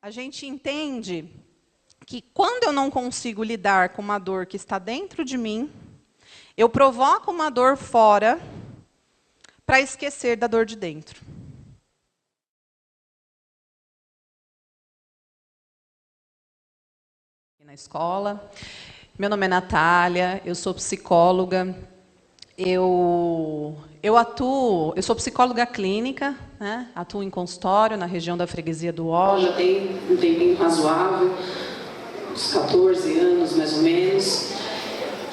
A gente entende que quando eu não consigo lidar com uma dor que está dentro de mim, eu provoco uma dor fora para esquecer da dor de dentro. Na escola, meu nome é Natália, eu sou psicóloga, eu sou psicóloga clínica, né? Atuo em consultório na região da Freguesia do Ó. Já tem um tempinho razoável, uns 14 anos mais ou menos.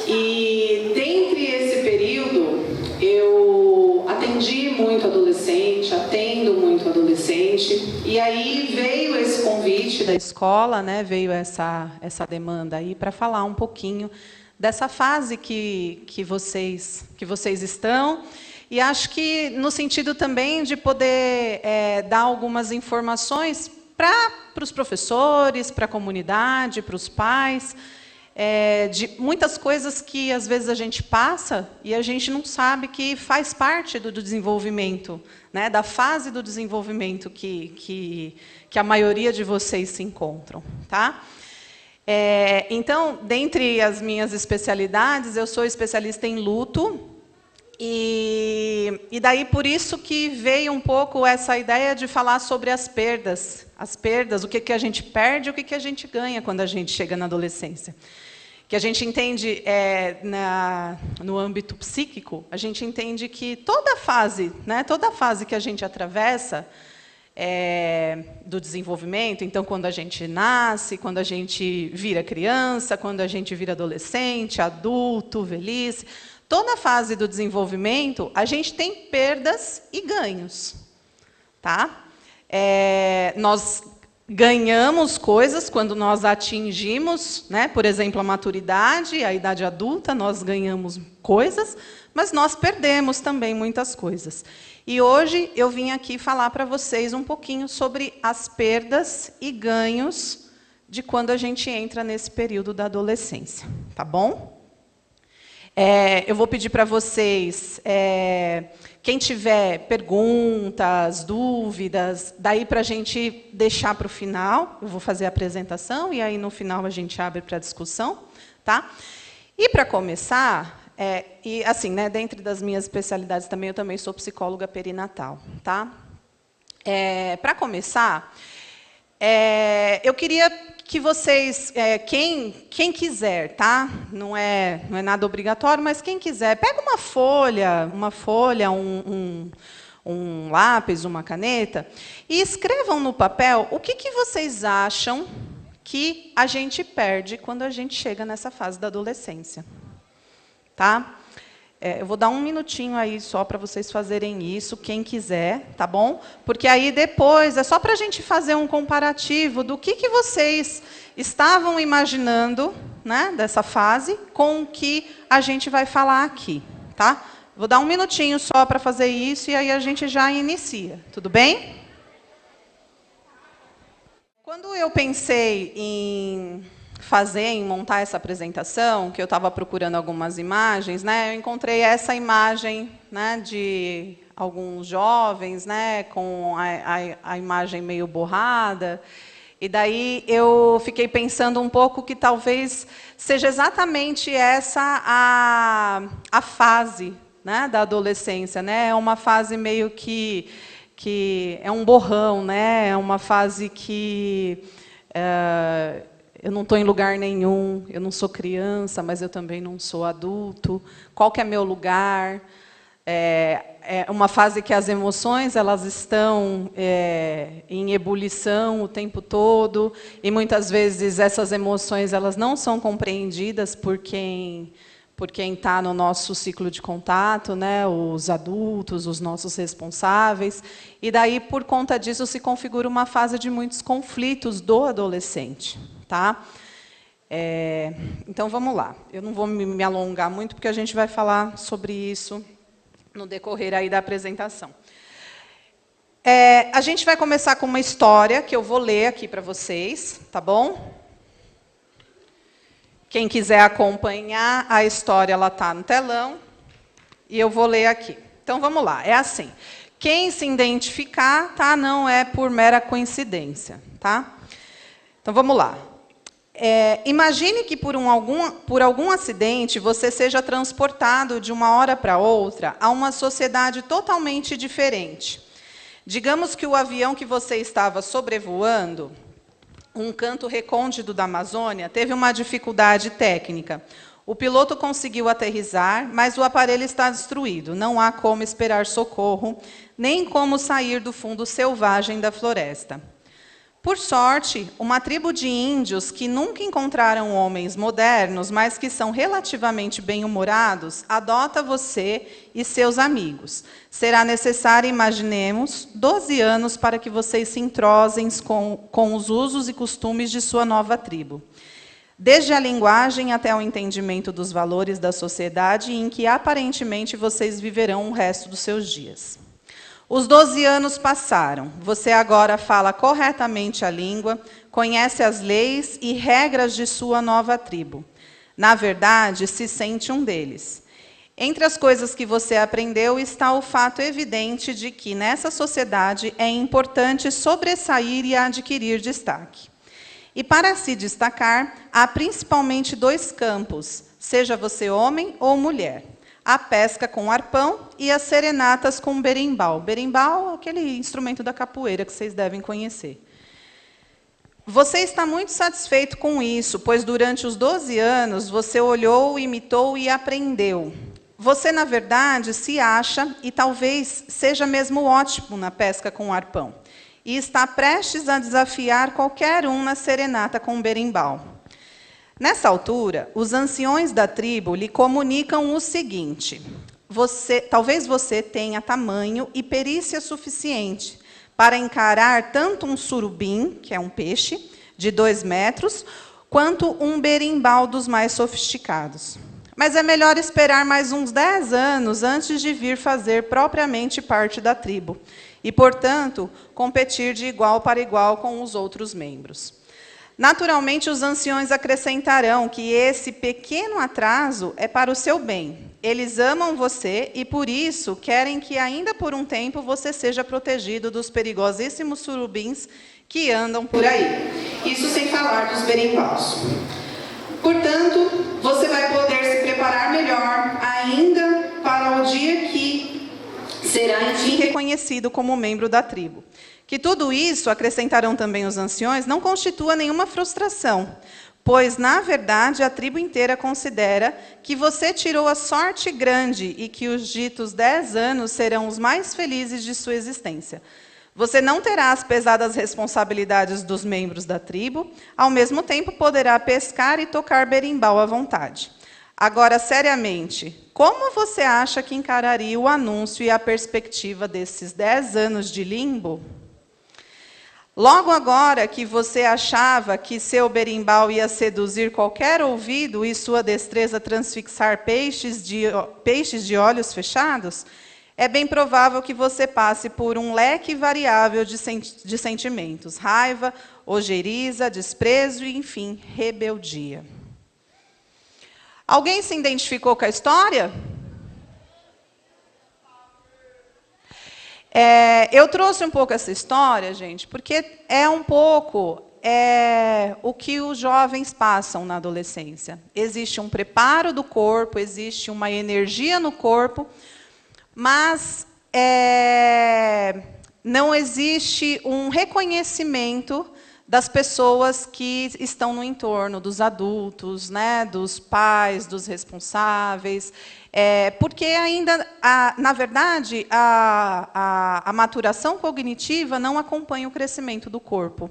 E dentre esse período, eu atendi muito adolescente, atendo muito adolescente. E aí veio esse convite da escola, né? Veio essa demanda aí para falar um pouquinho dessa fase que vocês estão. E acho que no sentido também de poder dar algumas informações para os professores, para a comunidade, para os pais, de muitas coisas que às vezes a gente passa e a gente não sabe que faz parte do desenvolvimento, né, da fase do desenvolvimento que a maioria de vocês se encontram, tá? Então, dentre as minhas especialidades, eu sou especialista em luto. E daí por isso que veio um pouco essa ideia de falar sobre as perdas, o que a gente perde e o que a gente ganha quando a gente chega na adolescência. Que a gente entende no âmbito psíquico, a gente entende que toda fase que a gente atravessa do desenvolvimento, então quando a gente nasce, quando a gente vira criança, quando a gente vira adolescente, adulto, velhice, toda a fase do desenvolvimento, a gente tem perdas e ganhos. Tá? Nós ganhamos coisas quando nós atingimos, né, por exemplo, a maturidade, a idade adulta, nós ganhamos coisas, mas nós perdemos também muitas coisas. E hoje eu vim aqui falar para vocês um pouquinho sobre as perdas e ganhos de quando a gente entra nesse período da adolescência. Tá bom? Eu vou pedir para vocês, quem tiver perguntas, dúvidas, daí para a gente deixar para o final. Eu vou fazer a apresentação e aí no final a gente abre para discussão, tá? E para começar, e assim, né, dentro das minhas especialidades também, eu também sou psicóloga perinatal, tá? Para começar, eu queria que vocês, quem quiser, tá? Não é nada obrigatório, mas quem quiser, pega uma folha, um lápis, uma caneta, e escrevam no papel o que vocês acham que a gente perde quando a gente chega nessa fase da adolescência. Tá? Eu vou dar um minutinho aí só para vocês fazerem isso, quem quiser, tá bom? Porque aí depois é só para a gente fazer um comparativo do que vocês estavam imaginando, né, dessa fase com o que a gente vai falar aqui, tá? Vou dar um minutinho só para fazer isso e aí a gente já inicia, tudo bem? Quando eu pensei em montar essa apresentação, que eu estava procurando algumas imagens, né, eu encontrei essa imagem, né, de alguns jovens, né, com a imagem meio borrada, e daí eu fiquei pensando um pouco que talvez seja exatamente essa a fase, né, da adolescência, né, é uma fase meio que é um borrão, né, é uma fase que eu não estou em lugar nenhum, eu não sou criança, mas eu também não sou adulto. Qual que é meu lugar? É uma fase que as emoções elas estão em ebulição o tempo todo, e muitas vezes essas emoções elas não são compreendidas por quem está no nosso ciclo de contato, né, os adultos, os nossos responsáveis. E daí, por conta disso, se configura uma fase de muitos conflitos do adolescente. Tá? Então, vamos lá. Eu não vou me alongar muito, porque a gente vai falar sobre isso no decorrer aí da apresentação. A gente vai começar com uma história que eu vou ler aqui para vocês, tá bom? Quem quiser acompanhar a história, ela está no telão, e eu vou ler aqui. Então, vamos lá. É assim. Quem se identificar, tá, não é por mera coincidência. tá? Então, vamos lá. Imagine que, por algum acidente, você seja transportado de uma hora para outra a uma sociedade totalmente diferente. Digamos que o avião que você estava sobrevoando, um canto recôndito da Amazônia, teve uma dificuldade técnica. O piloto conseguiu aterrissar, mas o aparelho está destruído. Não há como esperar socorro, nem como sair do fundo selvagem da floresta. Por sorte, uma tribo de índios que nunca encontraram homens modernos, mas que são relativamente bem-humorados, adota você e seus amigos. Será necessário, imaginemos, 12 anos para que vocês se entrosem com os usos e costumes de sua nova tribo. Desde a linguagem até o entendimento dos valores da sociedade em que, aparentemente, vocês viverão o resto dos seus dias. Os 12 anos passaram. Você agora fala corretamente a língua, conhece as leis e regras de sua nova tribo. Na verdade, se sente um deles. Entre as coisas que você aprendeu está o fato evidente de que, nessa sociedade, é importante sobressair e adquirir destaque. E, para se destacar, há principalmente 2 campos, seja você homem ou mulher. A pesca com arpão e as serenatas com berimbau. Berimbau é aquele instrumento da capoeira que vocês devem conhecer. Você está muito satisfeito com isso, pois durante os 12 anos você olhou, imitou e aprendeu. Você, na verdade, se acha, e talvez seja mesmo ótimo na pesca com arpão, e está prestes a desafiar qualquer um na serenata com berimbau. Nessa altura, os anciões da tribo lhe comunicam o seguinte: talvez você tenha tamanho e perícia suficiente para encarar tanto um surubim, que é um peixe, de 2 metros, quanto um berimbau dos mais sofisticados. Mas é melhor esperar mais uns 10 anos antes de vir fazer propriamente parte da tribo e, portanto, competir de igual para igual com os outros membros. Naturalmente, os anciões acrescentarão que esse pequeno atraso é para o seu bem. Eles amam você e, por isso, querem que, ainda por um tempo, você seja protegido dos perigosíssimos surubins que andam por aí. Isso sem falar dos berimbaus. Portanto, você vai poder se preparar melhor ainda para o dia que será, enfim, reconhecido como membro da tribo. Que tudo isso, acrescentarão também os anciões, não constitua nenhuma frustração, pois, na verdade, a tribo inteira considera que você tirou a sorte grande e que os ditos 10 anos serão os mais felizes de sua existência. Você não terá as pesadas responsabilidades dos membros da tribo, ao mesmo tempo poderá pescar e tocar berimbau à vontade. Agora, seriamente, como você acha que encararia o anúncio e a perspectiva desses 10 anos de limbo? Logo agora que você achava que seu berimbau ia seduzir qualquer ouvido e sua destreza transfixar peixes de olhos fechados, é bem provável que você passe por um leque variável de sentimentos: raiva, ojeriza, desprezo e, enfim, rebeldia. Alguém se identificou com a história? Eu trouxe um pouco essa história, gente, porque é um pouco o que os jovens passam na adolescência. Existe um preparo do corpo, existe uma energia no corpo, mas não existe um reconhecimento das pessoas que estão no entorno, dos adultos, né, dos pais, dos responsáveis, porque ainda, na verdade, a maturação cognitiva não acompanha o crescimento do corpo.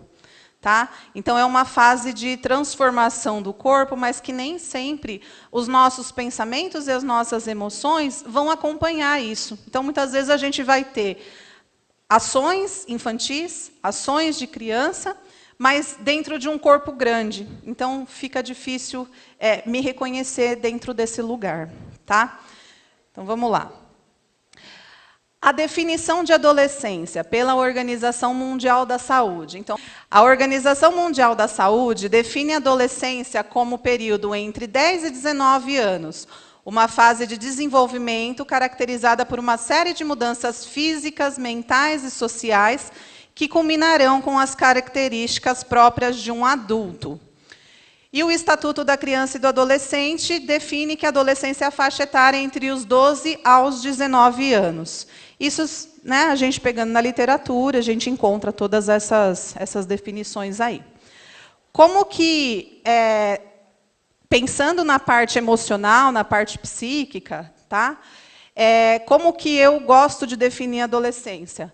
Tá? Então, é uma fase de transformação do corpo, mas que nem sempre os nossos pensamentos e as nossas emoções vão acompanhar isso. Então, muitas vezes, a gente vai ter ações infantis, ações de criança, mas dentro de um corpo grande. Então, fica difícil me reconhecer dentro desse lugar. Tá? Então, vamos lá. A definição de adolescência pela Organização Mundial da Saúde. Então, a Organização Mundial da Saúde define a adolescência como o período entre 10 e 19 anos, uma fase de desenvolvimento caracterizada por uma série de mudanças físicas, mentais e sociais que culminarão com as características próprias de um adulto. E o Estatuto da Criança e do Adolescente define que a adolescência é a faixa etária entre os 12 aos 19 anos. Isso, né, a gente pegando na literatura, a gente encontra todas essas definições aí. Como que, pensando na parte emocional, na parte psíquica, tá? Como que eu gosto de definir a adolescência?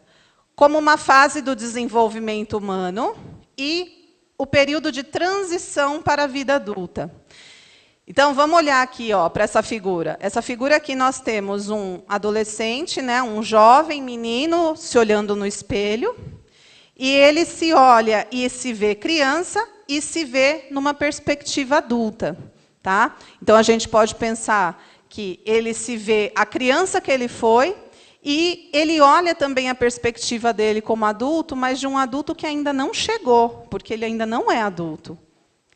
Como uma fase do desenvolvimento humano e o período de transição para a vida adulta. Então, vamos olhar aqui para essa figura. Essa figura aqui nós temos um adolescente, né, um jovem menino se olhando no espelho, e ele se olha e se vê criança e se vê numa perspectiva adulta. Tá? Então, a gente pode pensar que ele se vê a criança que ele foi, e ele olha também a perspectiva dele como adulto, mas de um adulto que ainda não chegou, porque ele ainda não é adulto.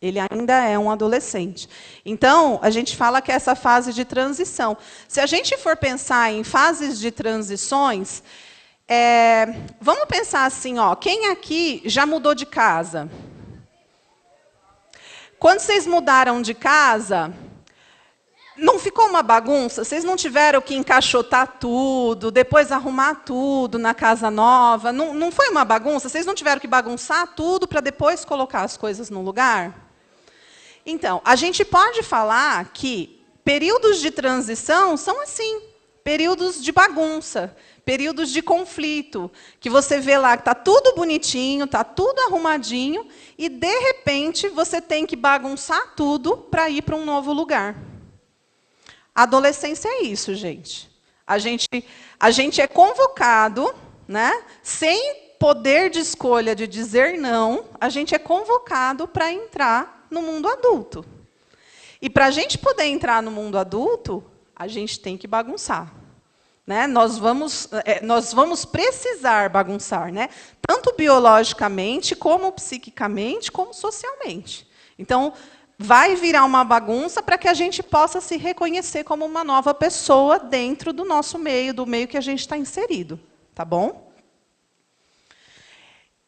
Ele ainda é um adolescente. Então, a gente fala que é essa fase de transição. Se a gente for pensar em fases de transições, vamos pensar assim, quem aqui já mudou de casa? Quando vocês mudaram de casa, não ficou uma bagunça? Vocês não tiveram que encaixotar tudo, depois arrumar tudo na casa nova? Não foi uma bagunça? Vocês não tiveram que bagunçar tudo para depois colocar as coisas no lugar? Então, a gente pode falar que períodos de transição são assim, períodos de bagunça, períodos de conflito, que você vê lá que está tudo bonitinho, está tudo arrumadinho, e, de repente, você tem que bagunçar tudo para ir para um novo lugar. A adolescência é isso, gente. A gente é convocado, né, sem poder de escolha de dizer não, a gente é convocado para entrar no mundo adulto. E para a gente poder entrar no mundo adulto, a gente tem que bagunçar. Né? Nós vamos precisar bagunçar, né? Tanto biologicamente, como psiquicamente, como socialmente. Então, vai virar uma bagunça para que a gente possa se reconhecer como uma nova pessoa dentro do nosso meio, do meio que a gente está inserido. Tá bom?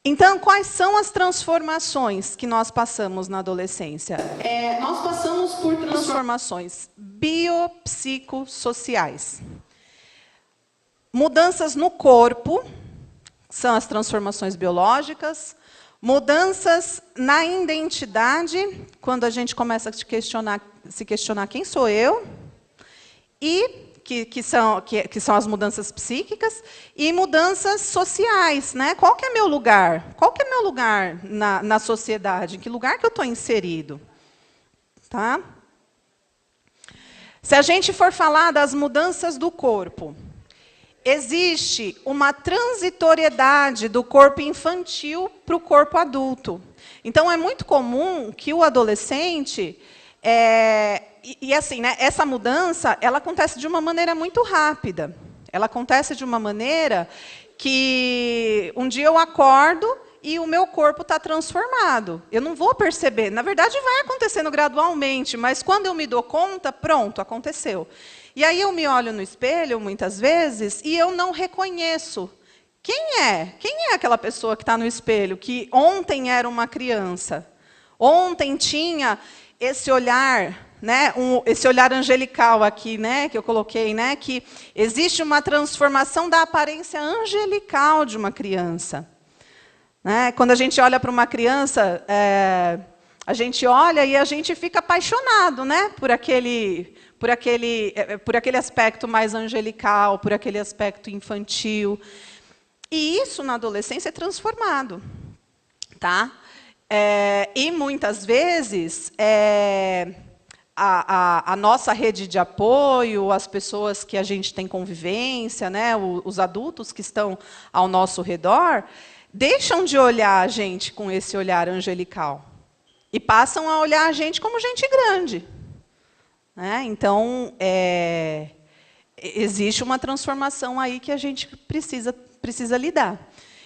Então, quais são as transformações que nós passamos na adolescência? Nós passamos por transformações biopsicossociais. Mudanças no corpo, são as transformações biológicas. Mudanças na identidade, quando a gente começa a se questionar quem sou eu, e que são as mudanças psíquicas, e mudanças sociais, né? Qual que é meu lugar? Qual que é meu lugar na sociedade? Em que lugar que eu estou inserido? Tá? Se a gente for falar das mudanças do corpo, existe uma transitoriedade do corpo infantil para o corpo adulto. Então, é muito comum que o adolescente... assim, né, essa mudança ela acontece de uma maneira muito rápida. Ela acontece de uma maneira que um dia eu acordo e o meu corpo está transformado. Eu não vou perceber. Na verdade, vai acontecendo gradualmente, mas quando eu me dou conta, pronto, aconteceu. E aí eu me olho no espelho, muitas vezes, e eu não reconheço. Quem é? Quem é aquela pessoa que está no espelho, que ontem era uma criança? Ontem tinha esse olhar, né, esse olhar angelical aqui, né, que eu coloquei, né, que existe uma transformação da aparência angelical de uma criança. Né? Quando a gente olha para uma criança, a gente olha e a gente fica apaixonado, né, por aquele aspecto mais angelical, por aquele aspecto infantil. E isso, na adolescência, é transformado. Tá? E, muitas vezes, a nossa rede de apoio, as pessoas que a gente tem convivência, né, os adultos que estão ao nosso redor, deixam de olhar a gente com esse olhar angelical. E passam a olhar a gente como gente grande. Então, existe uma transformação aí que a gente precisa lidar.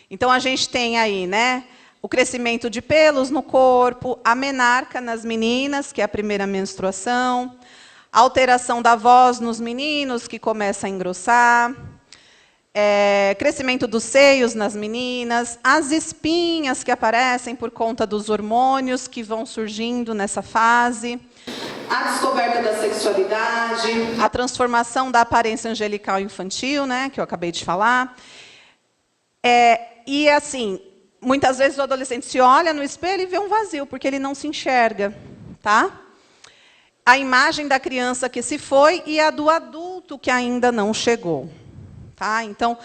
Então, a gente tem aí, né, o crescimento de pelos no corpo, a menarca nas meninas, que é a primeira menstruação, a alteração da voz nos meninos, que começa a engrossar, crescimento dos seios nas meninas, as espinhas que aparecem por conta dos hormônios que vão surgindo nessa fase, a descoberta da sexualidade, a transformação da aparência angelical infantil, né, que eu acabei de falar. E assim, muitas vezes o adolescente se olha no espelho e vê um vazio, porque ele não se enxerga, tá? A imagem da criança que se foi e a do adulto que ainda não chegou. Tá? Então,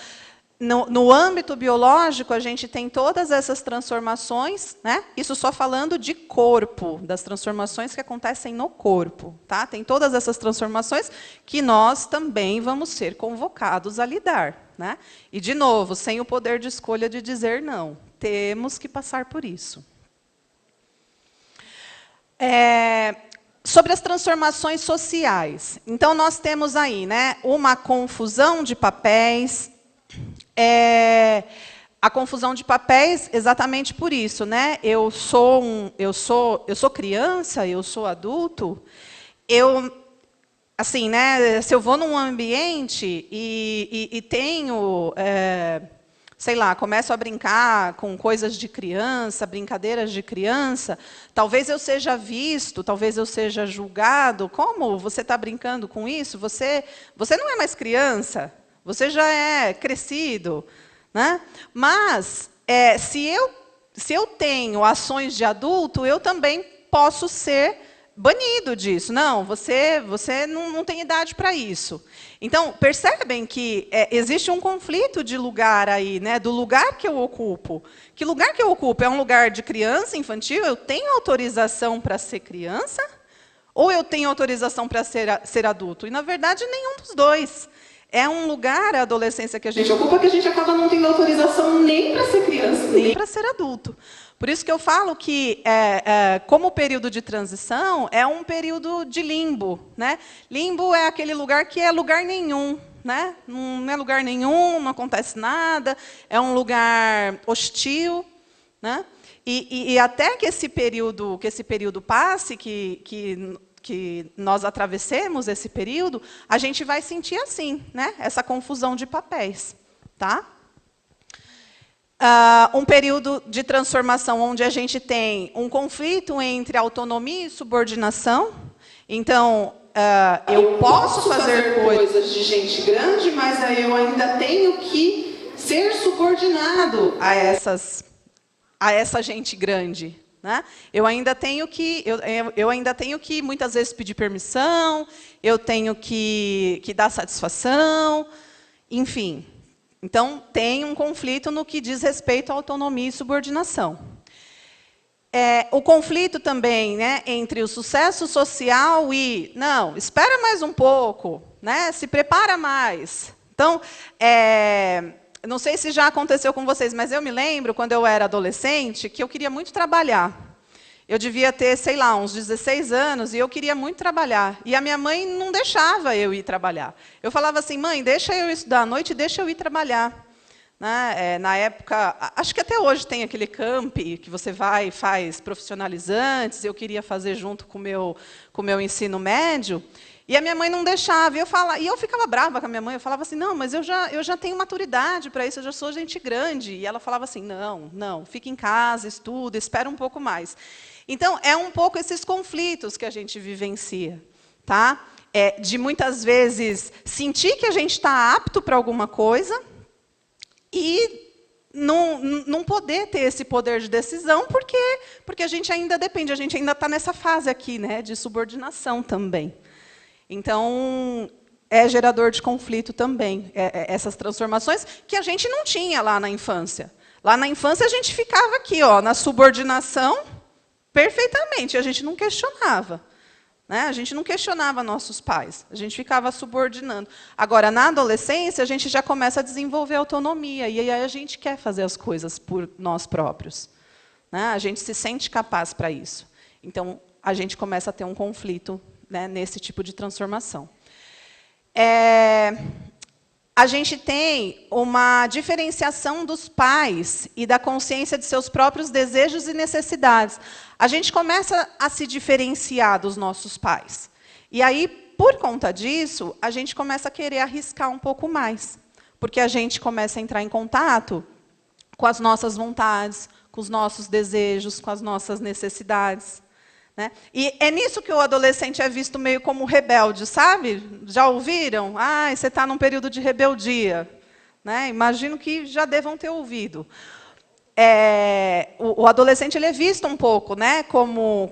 no âmbito biológico, a gente tem todas essas transformações, né? Isso só falando de corpo, das transformações que acontecem no corpo. Tá? Tem todas essas transformações que nós também vamos ser convocados a lidar. Né? E, de novo, sem o poder de escolha de dizer não. Temos que passar por isso. Sobre as transformações sociais. Então, nós temos aí, né, uma confusão de papéis. A confusão de papéis, exatamente por isso. Né? Eu sou criança, eu sou adulto. Assim, né, se eu vou num ambiente e tenho... sei lá, começo a brincar com coisas de criança, brincadeiras de criança, talvez eu seja visto, talvez eu seja julgado. Como você está brincando com isso? Você não é mais criança, você já é crescido. Né? Mas, se eu tenho ações de adulto, eu também posso ser banido disso. Não, você não tem idade para isso. Então, percebem que existe um conflito de lugar aí, né, do lugar que eu ocupo. Que lugar que eu ocupo? É um lugar de criança, infantil? Eu tenho autorização para ser criança? Ou eu tenho autorização para ser adulto? E, na verdade, nenhum dos dois. É um lugar, a adolescência que a gente ocupa, que a gente acaba não tendo autorização nem para ser criança, nem para ser adulto. Por isso que eu falo que, como período de transição, é um período de limbo. Né? Limbo é aquele lugar que é lugar nenhum. Né? Não é lugar nenhum, não acontece nada, é um lugar hostil. Né? E até que esse período passe, que nós atravessemos esse período, a gente vai sentir assim, né? Essa confusão de papéis. Tá? Um período de transformação onde a gente tem um conflito entre autonomia e subordinação. Então, eu posso fazer coisas de gente grande, mas eu ainda tenho que ser subordinado a essa gente grande. Né? Eu ainda tenho que muitas vezes pedir permissão, eu tenho que dar satisfação, enfim. Então, tem um conflito no que diz respeito à autonomia e subordinação. O conflito também, né, entre o sucesso social e... Não, espera mais um pouco, né, se prepara mais. Então, não sei se já aconteceu com vocês, mas eu me lembro, quando eu era adolescente, que eu queria muito trabalhar. Eu devia ter, sei lá, uns 16 anos, e eu queria muito trabalhar. E a minha mãe não deixava eu ir trabalhar. Eu falava assim, mãe, deixa eu estudar à noite, deixa eu ir trabalhar. Né? Na época, acho que até hoje tem aquele camp que você vai e faz profissionalizantes, eu queria fazer junto com o meu ensino médio. E a minha mãe não deixava. E eu ficava brava com a minha mãe. Eu falava assim, não, mas eu já tenho maturidade para isso, eu já sou gente grande. E ela falava assim, não, fica em casa, estuda, espera um pouco mais. Então, é um pouco esses conflitos que a gente vivencia. Tá? De, muitas vezes, sentir que a gente está apto para alguma coisa e não poder ter esse poder de decisão, porque a gente ainda depende, a gente ainda está nessa fase aqui, né, de subordinação também. Então, é gerador de conflito também, essas transformações que a gente não tinha lá na infância. Lá na infância, a gente ficava aqui, na subordinação, perfeitamente, a gente não questionava. Né? A gente não questionava nossos pais, a gente ficava subordinando. Agora, na adolescência, a gente já começa a desenvolver autonomia, e aí a gente quer fazer as coisas por nós próprios. Né? A gente se sente capaz para isso. Então, a gente começa a ter um conflito, né, nesse tipo de transformação. A gente tem uma diferenciação dos pais e da consciência de seus próprios desejos e necessidades. A gente começa a se diferenciar dos nossos pais. E aí, por conta disso, a gente começa a querer arriscar um pouco mais. porque a gente começa a entrar em contato com as nossas vontades, com os nossos desejos, com as nossas necessidades. Né? E é nisso que o adolescente é visto meio como rebelde, sabe? Já ouviram? Ah, você está num período de rebeldia. Né? Imagino que já devam ter ouvido. O adolescente ele é visto um pouco, né, como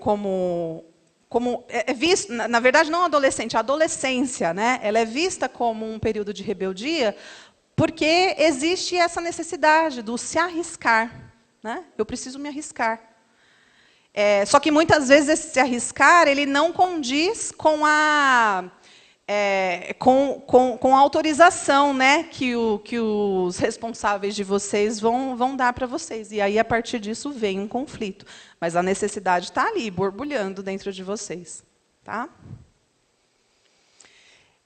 é visto, na verdade não adolescente, a adolescência, né, ela é vista como um período de rebeldia, porque existe essa necessidade do se arriscar, né? Eu preciso me arriscar. Só que muitas vezes esse se arriscar ele não condiz com a autorização, né, que os responsáveis de vocês vão dar para vocês. E aí, a partir disso, vem um conflito. Mas a necessidade está ali, borbulhando dentro de vocês. Tá?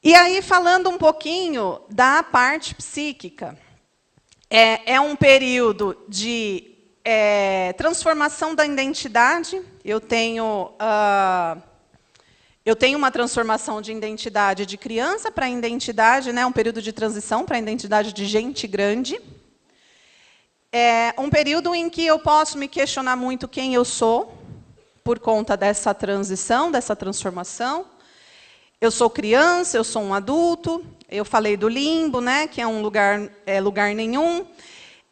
E aí, falando um pouquinho da parte psíquica. É um período de transformação da identidade. Eu tenho uma transformação de identidade de criança para identidade, né, um período de transição para a identidade de gente grande. É um período em que eu posso me questionar muito quem eu sou, por conta dessa transição, dessa transformação. Eu sou criança, eu sou um adulto. Eu falei do limbo, né, que é um lugar nenhum.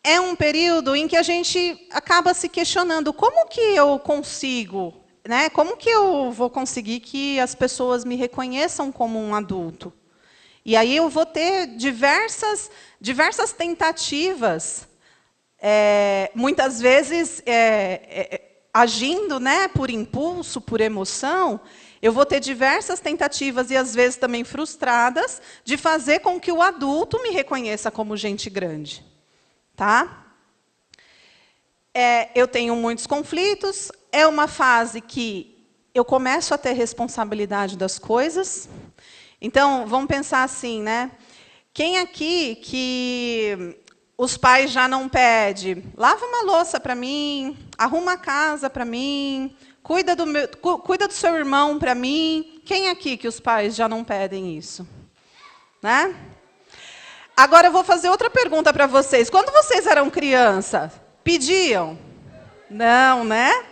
É um período em que a gente acaba se questionando como que eu consigo... Né? Como que eu vou conseguir que as pessoas me reconheçam como um adulto? E aí eu vou ter diversas tentativas, muitas vezes agindo, né, por impulso, por emoção. Eu vou ter diversas tentativas, e às vezes também frustradas, de fazer com que o adulto me reconheça como gente grande. Tá? Eu tenho muitos conflitos. É uma fase que eu começo a ter responsabilidade das coisas. Então, vamos pensar assim, né? Quem aqui que os pais já não pedem, lava uma louça para mim, arruma a casa para mim, cuida do seu irmão para mim? Quem aqui que os pais já não pedem isso? Né? Agora, eu vou fazer outra pergunta para vocês. Quando vocês eram crianças, pediam? Não, né?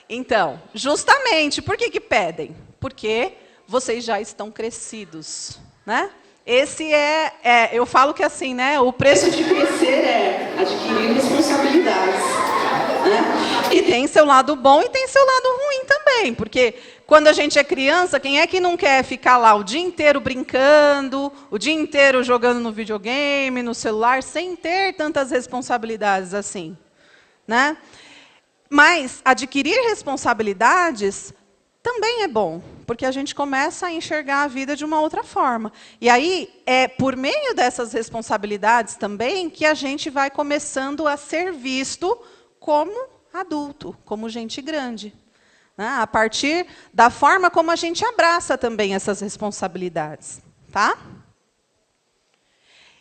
Então, justamente, por que pedem? Porque vocês já estão crescidos, né? Esse eu falo que assim, né? O preço de crescer é adquirir responsabilidades, né? E tem seu lado bom e tem seu lado ruim também, porque quando a gente é criança, quem é que não quer ficar lá o dia inteiro brincando, o dia inteiro jogando no videogame, no celular, sem ter tantas responsabilidades assim, né? Mas adquirir responsabilidades também é bom, porque a gente começa a enxergar a vida de uma outra forma. E aí, é por meio dessas responsabilidades também que a gente vai começando a ser visto como adulto, como gente grande. Né? A partir da forma como a gente abraça também essas responsabilidades. Tá?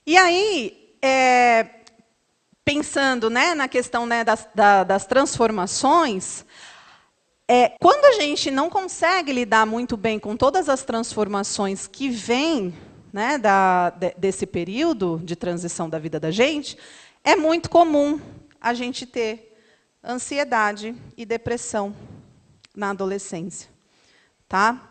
E aí... pensando, né, na questão, né, das transformações, quando a gente não consegue lidar muito bem com todas as transformações que vêm, né, desse período de transição da vida da gente, é muito comum a gente ter ansiedade e depressão na adolescência. Tá?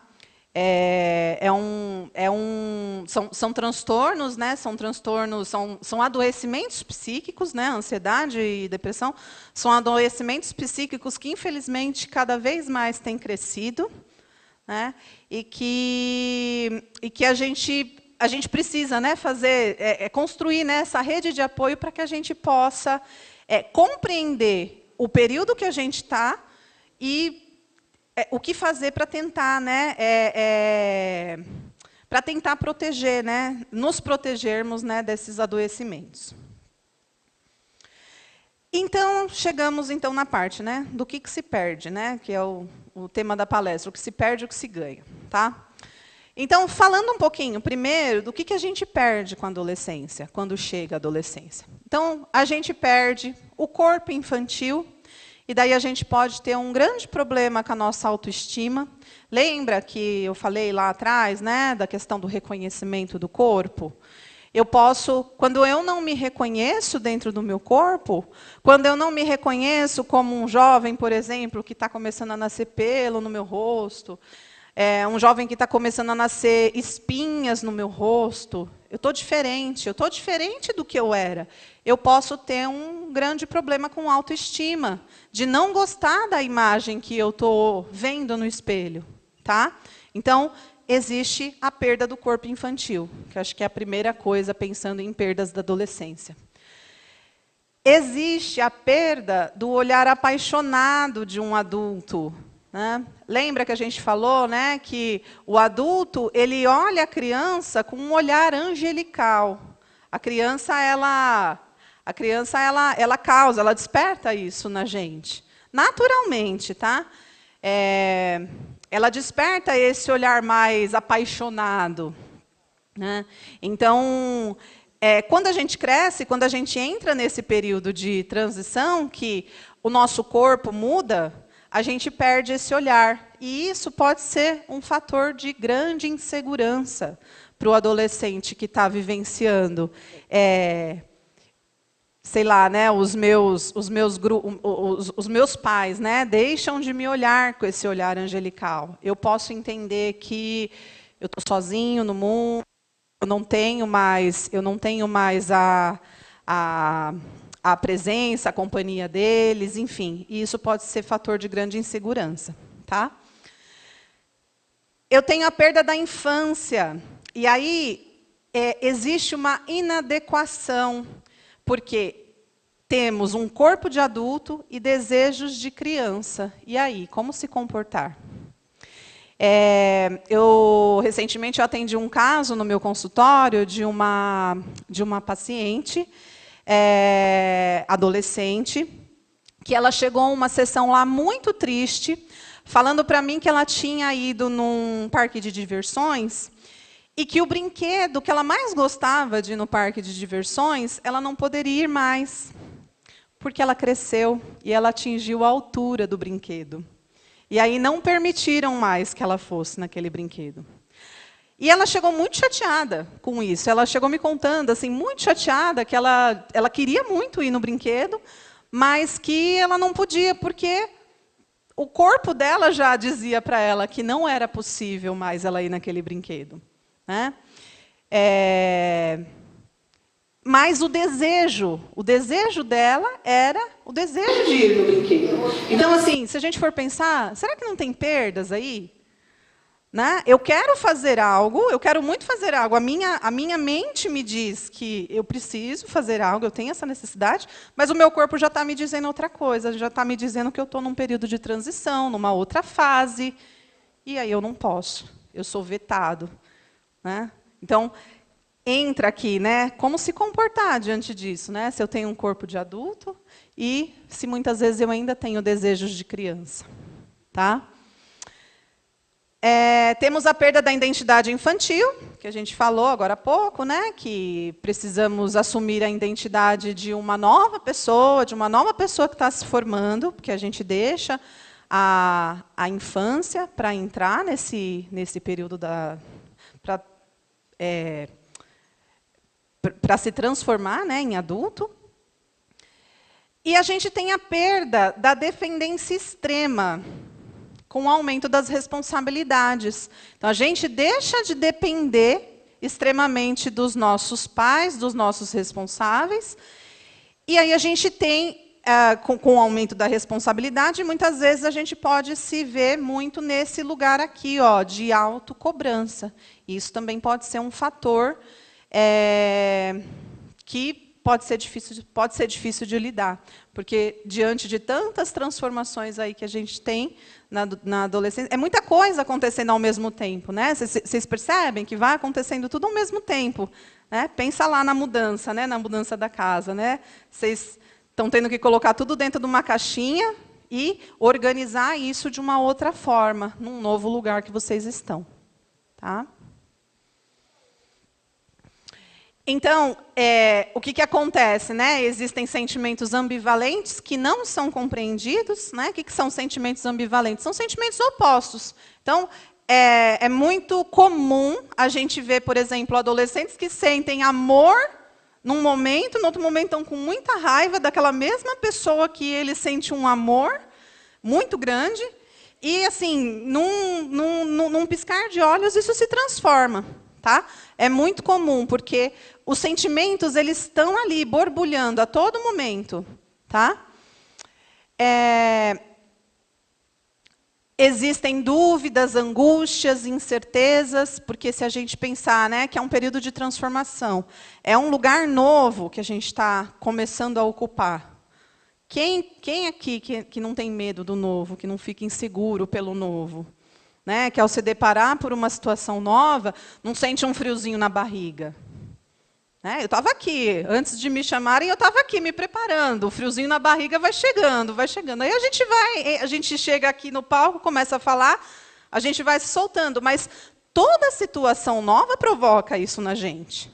São transtornos, né? São adoecimentos psíquicos, né? Ansiedade e depressão são adoecimentos psíquicos que, infelizmente, cada vez mais têm crescido, né? E que a gente precisa, né, construir, né, essa rede de apoio para que a gente possa compreender o período que a gente está e o que fazer para tentar, né, para tentar proteger, né, nos protegermos, né, desses adoecimentos. Então, chegamos então na parte, né, do que se perde, né, que é o tema da palestra, o que se perde e o que se ganha. Tá? Então, falando um pouquinho primeiro do que a gente perde com a adolescência, quando chega a adolescência. Então, a gente perde o corpo infantil. E daí a gente pode ter um grande problema com a nossa autoestima. Lembra que eu falei lá atrás, né, da questão do reconhecimento do corpo? Eu posso, quando eu não me reconheço dentro do meu corpo, quando eu não me reconheço como um jovem, por exemplo, que está começando a nascer pelo no meu rosto, um jovem que está começando a nascer espinhas no meu rosto, eu estou diferente do que eu era. Eu posso ter um grande problema com autoestima, de não gostar da imagem que eu estou vendo no espelho. Tá? Então, existe a perda do corpo infantil, que acho que é a primeira coisa, pensando em perdas da adolescência. Existe a perda do olhar apaixonado de um adulto. Né? Lembra que a gente falou, né, que o adulto ele olha a criança com um olhar angelical. A criança ela causa, ela desperta isso na gente, naturalmente, tá? Ela desperta esse olhar mais apaixonado. Né? Então, quando a gente cresce, quando a gente entra nesse período de transição, que o nosso corpo muda, a gente perde esse olhar. E isso pode ser um fator de grande insegurança para o adolescente que está vivenciando. Sei lá, né, os meus pais, né, deixam de me olhar com esse olhar angelical. Eu posso entender que eu estou sozinho no mundo, eu não tenho mais a presença, a companhia deles, enfim. E isso pode ser fator de grande insegurança. Tá? Eu tenho a perda da infância. E aí existe uma inadequação. Porque temos um corpo de adulto e desejos de criança. E aí, como se comportar? Recentemente eu atendi um caso no meu consultório de uma paciente adolescente, que ela chegou a uma sessão lá muito triste, falando para mim que ela tinha ido num parque de diversões e que o brinquedo que ela mais gostava de ir no parque de diversões, ela não poderia ir mais, porque ela cresceu e ela atingiu a altura do brinquedo. E aí não permitiram mais que ela fosse naquele brinquedo. E ela chegou muito chateada com isso. Ela chegou me contando, assim, muito chateada, que ela queria muito ir no brinquedo, mas que ela não podia, porque o corpo dela já dizia para ela que não era possível mais ela ir naquele brinquedo. Né? Mas o desejo dela era o desejo de ir no brinquedo. Então, assim, se a gente for pensar, será que não tem perdas aí? Né? Eu quero fazer algo, eu quero muito fazer algo. A minha mente me diz que eu preciso fazer algo, eu tenho essa necessidade, mas o meu corpo já está me dizendo outra coisa, já está me dizendo que eu estou num período de transição, numa outra fase, e aí eu não posso, eu sou vetado. Né? Então, entra aqui, né, como se comportar diante disso, né? Se eu tenho um corpo de adulto e se muitas vezes eu ainda tenho desejos de criança. Tá? Temos a perda da identidade infantil, que a gente falou agora há pouco, né, que precisamos assumir a identidade de uma nova pessoa que está se formando, porque a gente deixa a infância para entrar nesse período para se transformar, né, em adulto. E a gente tem a perda da dependência extrema, com o aumento das responsabilidades. Então, a gente deixa de depender extremamente dos nossos pais, dos nossos responsáveis, e aí a gente tem, com o aumento da responsabilidade, muitas vezes a gente pode se ver muito nesse lugar aqui, ó, de autocobrança. Isso também pode ser um fator que pode ser difícil de lidar, porque diante de tantas transformações aí que a gente tem na adolescência, é muita coisa acontecendo ao mesmo tempo, né? Vocês percebem que vai acontecendo tudo ao mesmo tempo, né? Pensa lá na mudança, né? Na mudança da casa, né? Vocês estão tendo que colocar tudo dentro de uma caixinha e organizar isso de uma outra forma, num novo lugar que vocês estão, tá? Então, o que acontece? Né? Existem sentimentos ambivalentes que não são compreendidos. Né? O que são sentimentos ambivalentes? São sentimentos opostos. Então, é muito comum a gente ver, por exemplo, adolescentes que sentem amor num momento, no outro momento estão com muita raiva daquela mesma pessoa que ele sente um amor muito grande, e assim, num piscar de olhos, isso se transforma. Tá? É muito comum, porque os sentimentos eles estão ali, borbulhando a todo momento. Tá? Existem dúvidas, angústias, incertezas, porque se a gente pensar, né, que é um período de transformação, é um lugar novo que a gente está começando a ocupar. Quem aqui que não tem medo do novo, que não fica inseguro pelo novo? Né, que ao se deparar por uma situação nova, não sente um friozinho na barriga? Eu estava aqui, antes de me chamarem, eu estava aqui me preparando. O friozinho na barriga vai chegando, vai chegando. Aí a gente chega aqui no palco, começa a falar, a gente vai se soltando. Mas toda situação nova provoca isso na gente.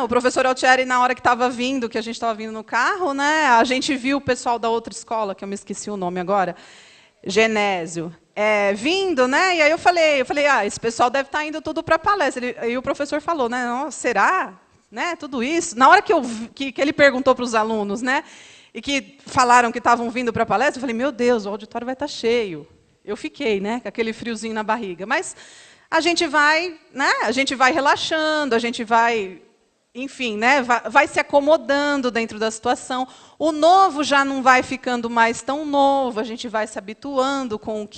O professor Altieri, na hora que estava vindo, que a gente estava vindo no carro, né, a gente viu o pessoal da outra escola, que eu me esqueci o nome agora, Genésio, vindo, né? E aí eu falei, esse pessoal deve estar indo tudo para a palestra. E o professor falou, né? Será? Né? Tudo isso. Na hora que ele perguntou para os alunos, né? E que falaram que estavam vindo para a palestra, eu falei, meu Deus, o auditório vai estar cheio. Eu fiquei, né? Com aquele friozinho na barriga. Mas a gente vai, né? A gente vai relaxando, a gente vai, enfim, né, vai se acomodando dentro da situação. O novo já não vai ficando mais tão novo, a gente vai se habituando com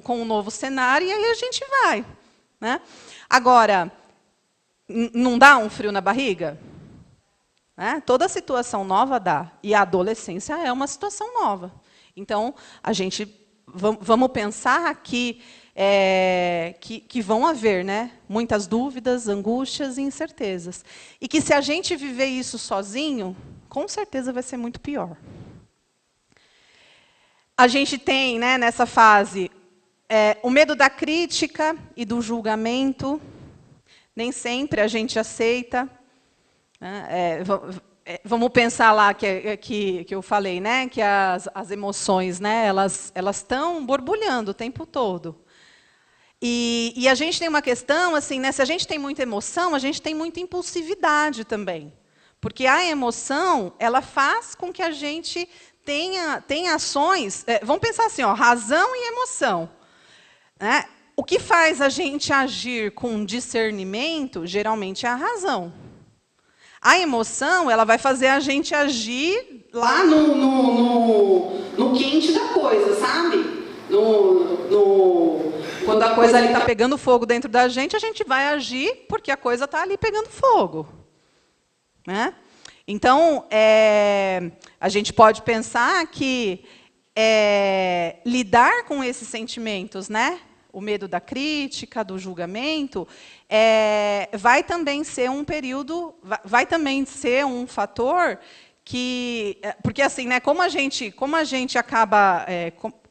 o novo cenário, e aí a gente vai. Né? Agora, não dá um frio na barriga? Toda situação nova dá, e a adolescência é uma situação nova. Então, vamos pensar que vão haver, né, muitas dúvidas, angústias e incertezas. E que se a gente viver isso sozinho, com certeza vai ser muito pior. A gente tem, né, nessa fase, o medo da crítica e do julgamento. Nem sempre a gente aceita. Vamos pensar lá que eu falei, né, que as emoções, né, elas estão borbulhando o tempo todo. E a gente tem uma questão, assim, né, se a gente tem muita emoção, a gente tem muita impulsividade também. Porque a emoção, ela faz com que a gente tenha ações... vamos pensar assim, razão e emoção. Né? O que faz a gente agir com discernimento, geralmente, é a razão. A emoção, ela vai fazer a gente agir lá no quente da coisa, sabe? Quando a coisa ali está pegando fogo dentro da gente, a gente vai agir porque a coisa está ali pegando fogo. Né? Então, a gente pode pensar que lidar com esses sentimentos, né? O medo da crítica, do julgamento, vai também ser um período, vai também ser um fator que, porque assim, né? Como a gente acaba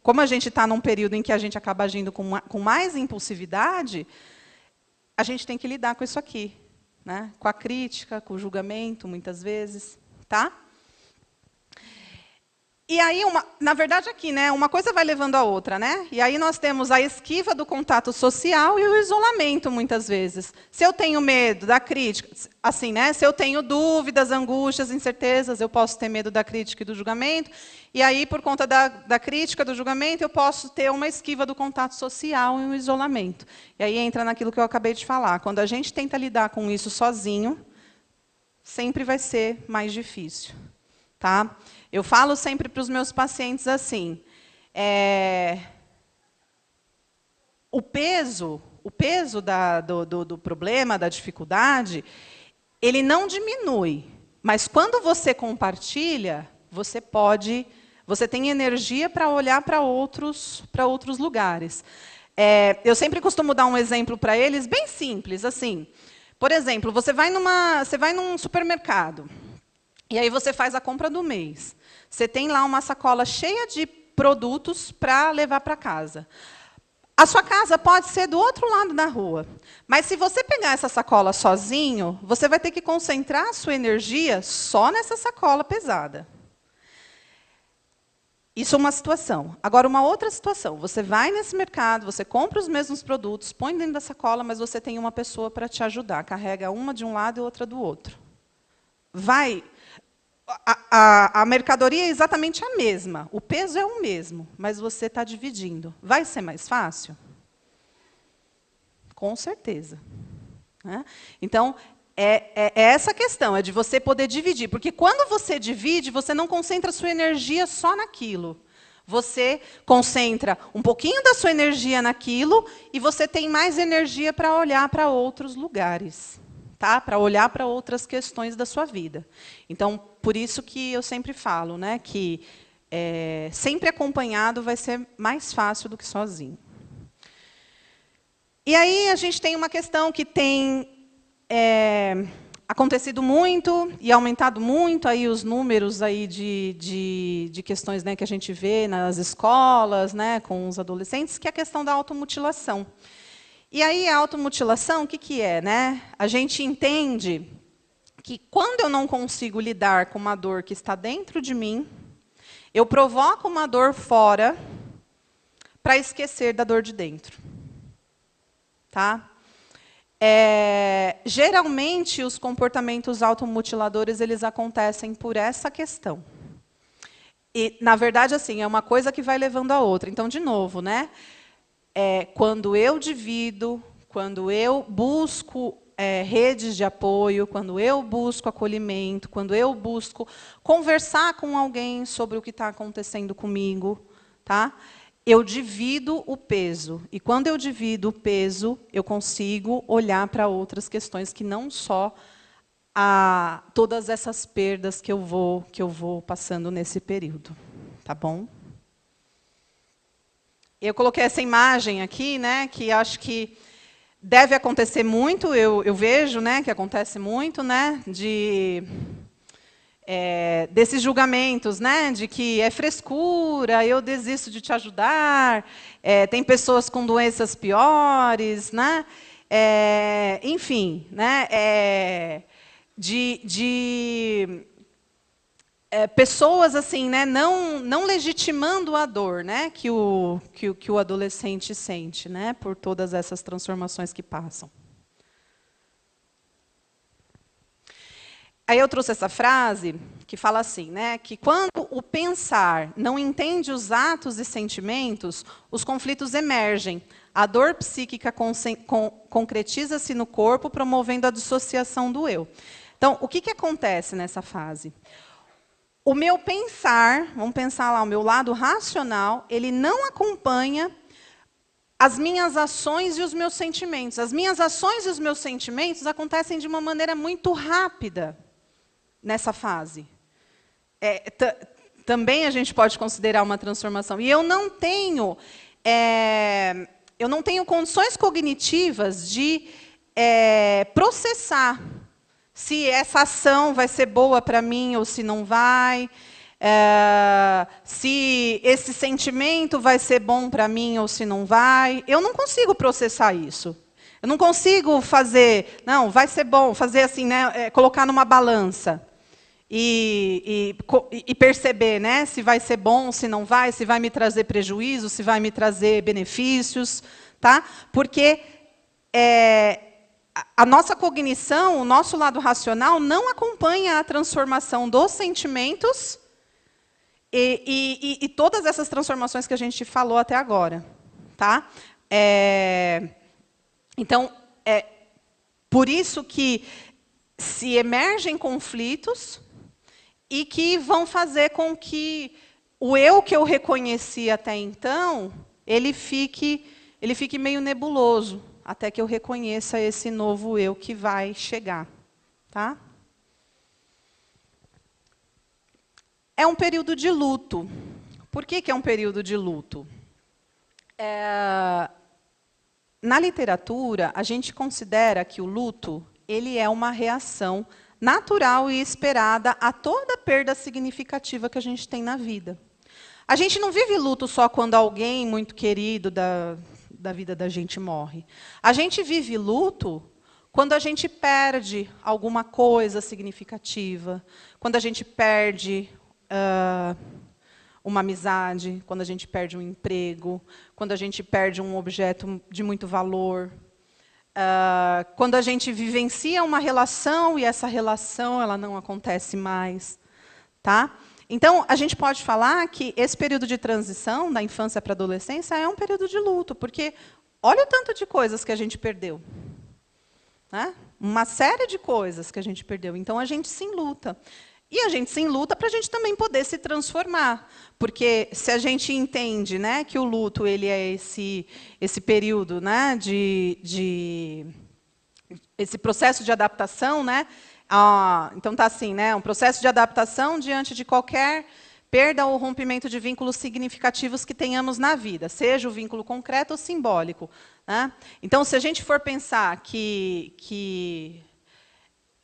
como a gente está num período em que a gente acaba agindo com mais impulsividade, a gente tem que lidar com isso aqui, né? Com a crítica, com o julgamento, muitas vezes, tá? E aí, na verdade, aqui, né, uma coisa vai levando a outra, né? E aí nós temos a esquiva do contato social e o isolamento, muitas vezes. Se eu tenho medo da crítica, assim, né? Se eu tenho dúvidas, angústias, incertezas, eu posso ter medo da crítica e do julgamento. E aí, por conta da crítica, do julgamento, eu posso ter uma esquiva do contato social e um isolamento. E aí entra naquilo que eu acabei de falar. Quando a gente tenta lidar com isso sozinho, sempre vai ser mais difícil, tá? Eu falo sempre para os meus pacientes assim, o peso do problema, da dificuldade, ele não diminui, mas quando você compartilha, você tem energia para olhar para outros lugares. Eu sempre costumo dar um exemplo para eles, bem simples, assim. Por exemplo, você vai num supermercado, e aí você faz a compra do mês. Você tem lá uma sacola cheia de produtos para levar para casa. A sua casa pode ser do outro lado da rua. Mas se você pegar essa sacola sozinho, você vai ter que concentrar a sua energia só nessa sacola pesada. Isso é uma situação. Agora, uma outra situação. Você vai nesse mercado, você compra os mesmos produtos, põe dentro da sacola, mas você tem uma pessoa para te ajudar. Carrega uma de um lado e outra do outro. A mercadoria é exatamente a mesma. O peso é o mesmo, mas você está dividindo. Vai ser mais fácil? Com certeza. Né? Então, é essa questão, é de você poder dividir. Porque quando você divide, você não concentra a sua energia só naquilo. Você concentra um pouquinho da sua energia naquilo e você tem mais energia para olhar para outros lugares. Tá? Para olhar para outras questões da sua vida. Então, por isso que eu sempre falo, né, que sempre acompanhado vai ser mais fácil do que sozinho. E aí a gente tem uma questão que tem acontecido muito e aumentado muito aí os números aí de questões, né, que a gente vê nas escolas, né, com os adolescentes, que é a questão da automutilação. E aí a automutilação, o que é? Né? A gente entende que quando eu não consigo lidar com uma dor que está dentro de mim, eu provoco uma dor fora para esquecer da dor de dentro. Tá? Geralmente, os comportamentos automutiladores eles acontecem por essa questão. E, na verdade, assim, é uma coisa que vai levando a outra. Então, de novo, né? Quando eu divido, quando eu busco redes de apoio, quando eu busco acolhimento, quando eu busco conversar com alguém sobre o que está acontecendo comigo, tá? Eu divido o peso. E quando eu divido o peso, eu consigo olhar para outras questões que não só todas essas perdas que eu vou passando nesse período. Tá bom? Eu coloquei essa imagem aqui, né, que acho que deve acontecer muito, eu vejo, né, que acontece muito, né, desses julgamentos, né, de que é frescura, eu desisto de te ajudar, tem pessoas com doenças piores, né, enfim, né, pessoas assim, né, não legitimando a dor, né, que o adolescente sente, né, por todas essas transformações que passam. Aí eu trouxe essa frase que fala assim, né, que quando o pensar não entende os atos e sentimentos, os conflitos emergem. A dor psíquica concretiza-se no corpo, promovendo a dissociação do eu. Então, o que acontece nessa fase? O meu pensar, vamos pensar lá, o meu lado racional, ele não acompanha as minhas ações e os meus sentimentos. As minhas ações e os meus sentimentos acontecem de uma maneira muito rápida nessa fase. Também a gente pode considerar uma transformação. E eu não tenho condições cognitivas de processar se essa ação vai ser boa para mim ou se não vai, se esse sentimento vai ser bom para mim ou se não vai. Eu não consigo processar isso. Eu não consigo fazer, não, vai ser bom, fazer assim, né, colocar numa balança e perceber, né, se vai ser bom, se não vai, se vai me trazer prejuízo, se vai me trazer benefícios, tá? Porque a nossa cognição, o nosso lado racional, não acompanha a transformação dos sentimentos e todas essas transformações que a gente falou até agora. Tá? Então, por isso que se emergem conflitos e que vão fazer com que o eu que eu reconheci até então, ele fique meio nebuloso, até que eu reconheça esse novo eu que vai chegar. Tá? É um período de luto. Por que é um período de luto? Na literatura, a gente considera que o luto ele é uma reação natural e esperada a toda perda significativa que a gente tem na vida. A gente não vive luto só quando alguém muito querido da vida da gente morre. A gente vive luto quando a gente perde alguma coisa significativa, quando a gente perde uma amizade, quando a gente perde um emprego, quando a gente perde um objeto de muito valor, quando a gente vivencia uma relação e essa relação ela não acontece mais. Tá? Então, a gente pode falar que esse período de transição, da infância para a adolescência, é um período de luto, porque olha o tanto de coisas que a gente perdeu. Né? Uma série de coisas que a gente perdeu. Então, a gente se enluta. E a gente se enluta para a gente também poder se transformar. Porque se a gente entende, né, que o luto ele é esse período, né, esse processo de adaptação, né? Então está assim, né, um processo de adaptação diante de qualquer perda ou rompimento de vínculos significativos que tenhamos na vida, seja o vínculo concreto ou simbólico. Né? Então, se a gente for pensar que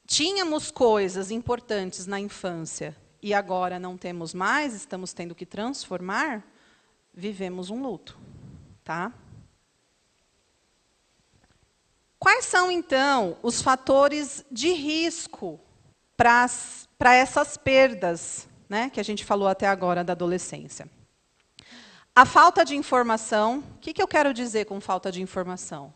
tínhamos coisas importantes na infância e agora não temos mais, estamos tendo que transformar, vivemos um luto. Tá? Quais são, então, os fatores de risco para essas perdas, né, que a gente falou até agora da adolescência? A falta de informação. O que eu quero dizer com falta de informação?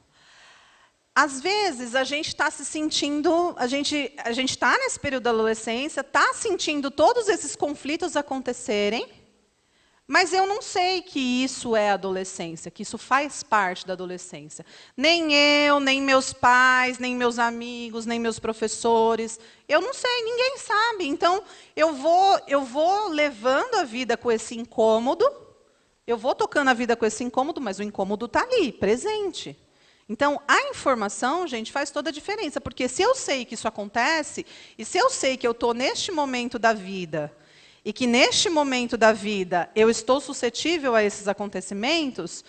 Às vezes, a gente está se sentindo, a gente está nesse período da adolescência, está sentindo todos esses conflitos acontecerem, mas eu não sei que isso é adolescência, que isso faz parte da adolescência. Nem eu, nem meus pais, nem meus amigos, nem meus professores. Eu não sei, ninguém sabe. Então, eu vou levando a vida com esse incômodo, eu vou tocando a vida com esse incômodo, mas o incômodo está ali, presente. Então, a informação, gente, faz toda a diferença. Porque se eu sei que isso acontece, e se eu sei que eu estou neste momento da vida, e que neste momento da vida eu estou suscetível a esses acontecimentos,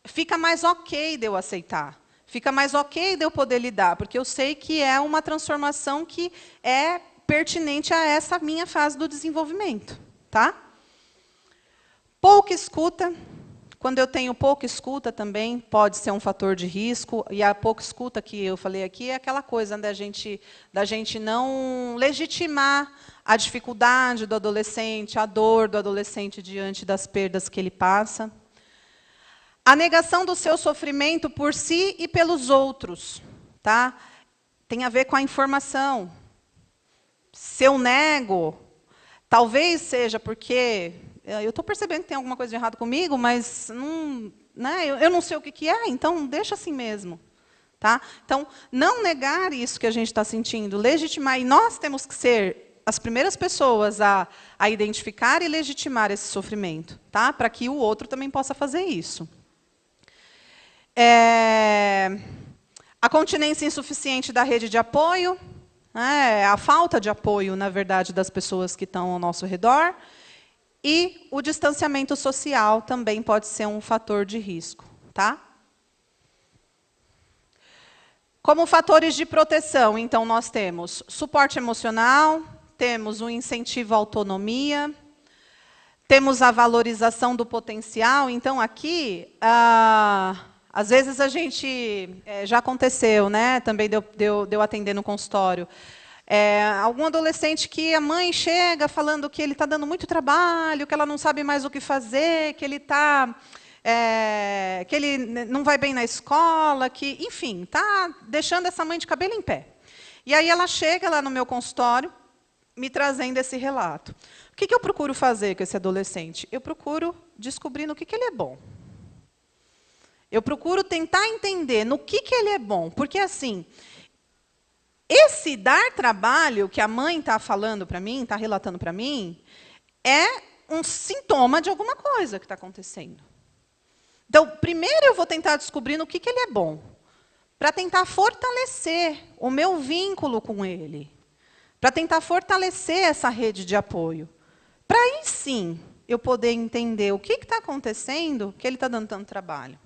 fica mais ok de eu aceitar. Fica mais ok de eu poder lidar, porque eu sei que é uma transformação que é pertinente a essa minha fase do desenvolvimento. Tá? Pouca escuta. Quando eu tenho pouca escuta também, pode ser um fator de risco. E a pouca escuta que eu falei aqui é aquela coisa da gente não legitimar a dificuldade do adolescente, a dor do adolescente diante das perdas que ele passa. A negação do seu sofrimento por si e pelos outros. Tá? Tem a ver com a informação. Se eu nego, talvez seja porque eu estou percebendo que tem alguma coisa de errado comigo, mas não, né, eu não sei o que é, então deixa assim mesmo. Tá? Então, não negar isso que a gente está sentindo, legitimar, e nós temos que ser as primeiras pessoas a identificar e legitimar esse sofrimento, tá? Para que o outro também possa fazer isso. A continência insuficiente da rede de apoio, a falta de apoio, na verdade, das pessoas que estão ao nosso redor, e o distanciamento social também pode ser um fator de risco. Tá? Como fatores de proteção, então, nós temos suporte emocional, temos o incentivo à autonomia, temos a valorização do potencial. Então, aqui, às vezes a gente, já aconteceu, né? Também deu atender no consultório, algum adolescente que a mãe chega falando que ele está dando muito trabalho, que ela não sabe mais o que fazer, que ele não vai bem na escola, que, enfim, está deixando essa mãe de cabelo em pé. E aí ela chega lá no meu consultório, me trazendo esse relato. O que eu procuro fazer com esse adolescente? Eu procuro descobrir no que ele é bom. Eu procuro tentar entender no que ele é bom. Porque, assim, esse dar trabalho que a mãe está falando para mim, está relatando para mim, é um sintoma de alguma coisa que está acontecendo. Então, primeiro eu vou tentar descobrir no que ele é bom, para tentar fortalecer o meu vínculo com ele, para tentar fortalecer essa rede de apoio, para aí sim eu poder entender o que está acontecendo que ele está dando tanto trabalho.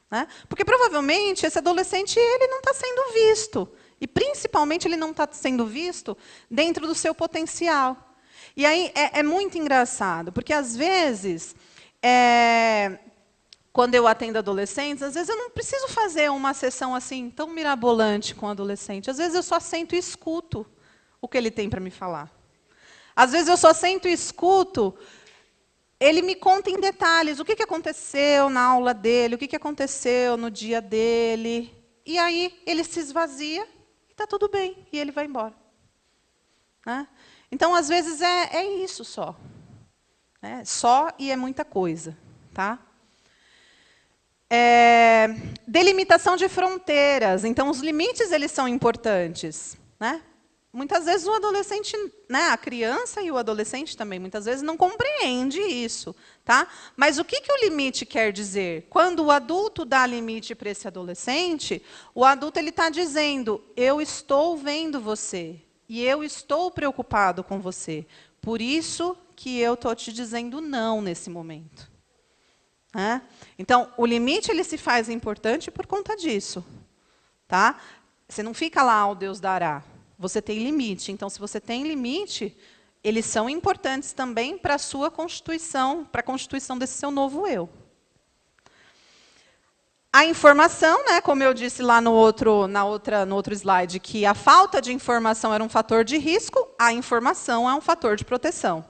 Né? Porque provavelmente esse adolescente ele não está sendo visto, e principalmente ele não está sendo visto dentro do seu potencial. E aí é muito engraçado, porque às vezes, quando eu atendo adolescentes, às vezes eu não preciso fazer uma sessão assim tão mirabolante com o adolescente. Às vezes eu só sento e escuto o que ele tem para me falar. Às vezes eu só sento e escuto ele me conta em detalhes o que aconteceu na aula dele, o que aconteceu no dia dele. E aí ele se esvazia e está tudo bem, e ele vai embora. Né? Então, às vezes, é isso só. Né? Só e é muita coisa. Tá? Delimitação de fronteiras. Então, os limites eles são importantes. Né? Muitas vezes o adolescente, né, a criança e o adolescente também, muitas vezes não compreende isso, tá? Mas o que o limite quer dizer? Quando o adulto dá limite para esse adolescente, o adulto ele está dizendo: eu estou vendo você e eu estou preocupado com você. Por isso que eu estou te dizendo não nesse momento. Né? Então, o limite ele se faz importante por conta disso, tá? Você não fica lá, o Deus dará. Você tem limite. Então, se você tem limite, eles são importantes também para a sua constituição, para a constituição desse seu novo eu. A informação, né, como eu disse lá no outro slide, que a falta de informação era um fator de risco, a informação é um fator de proteção.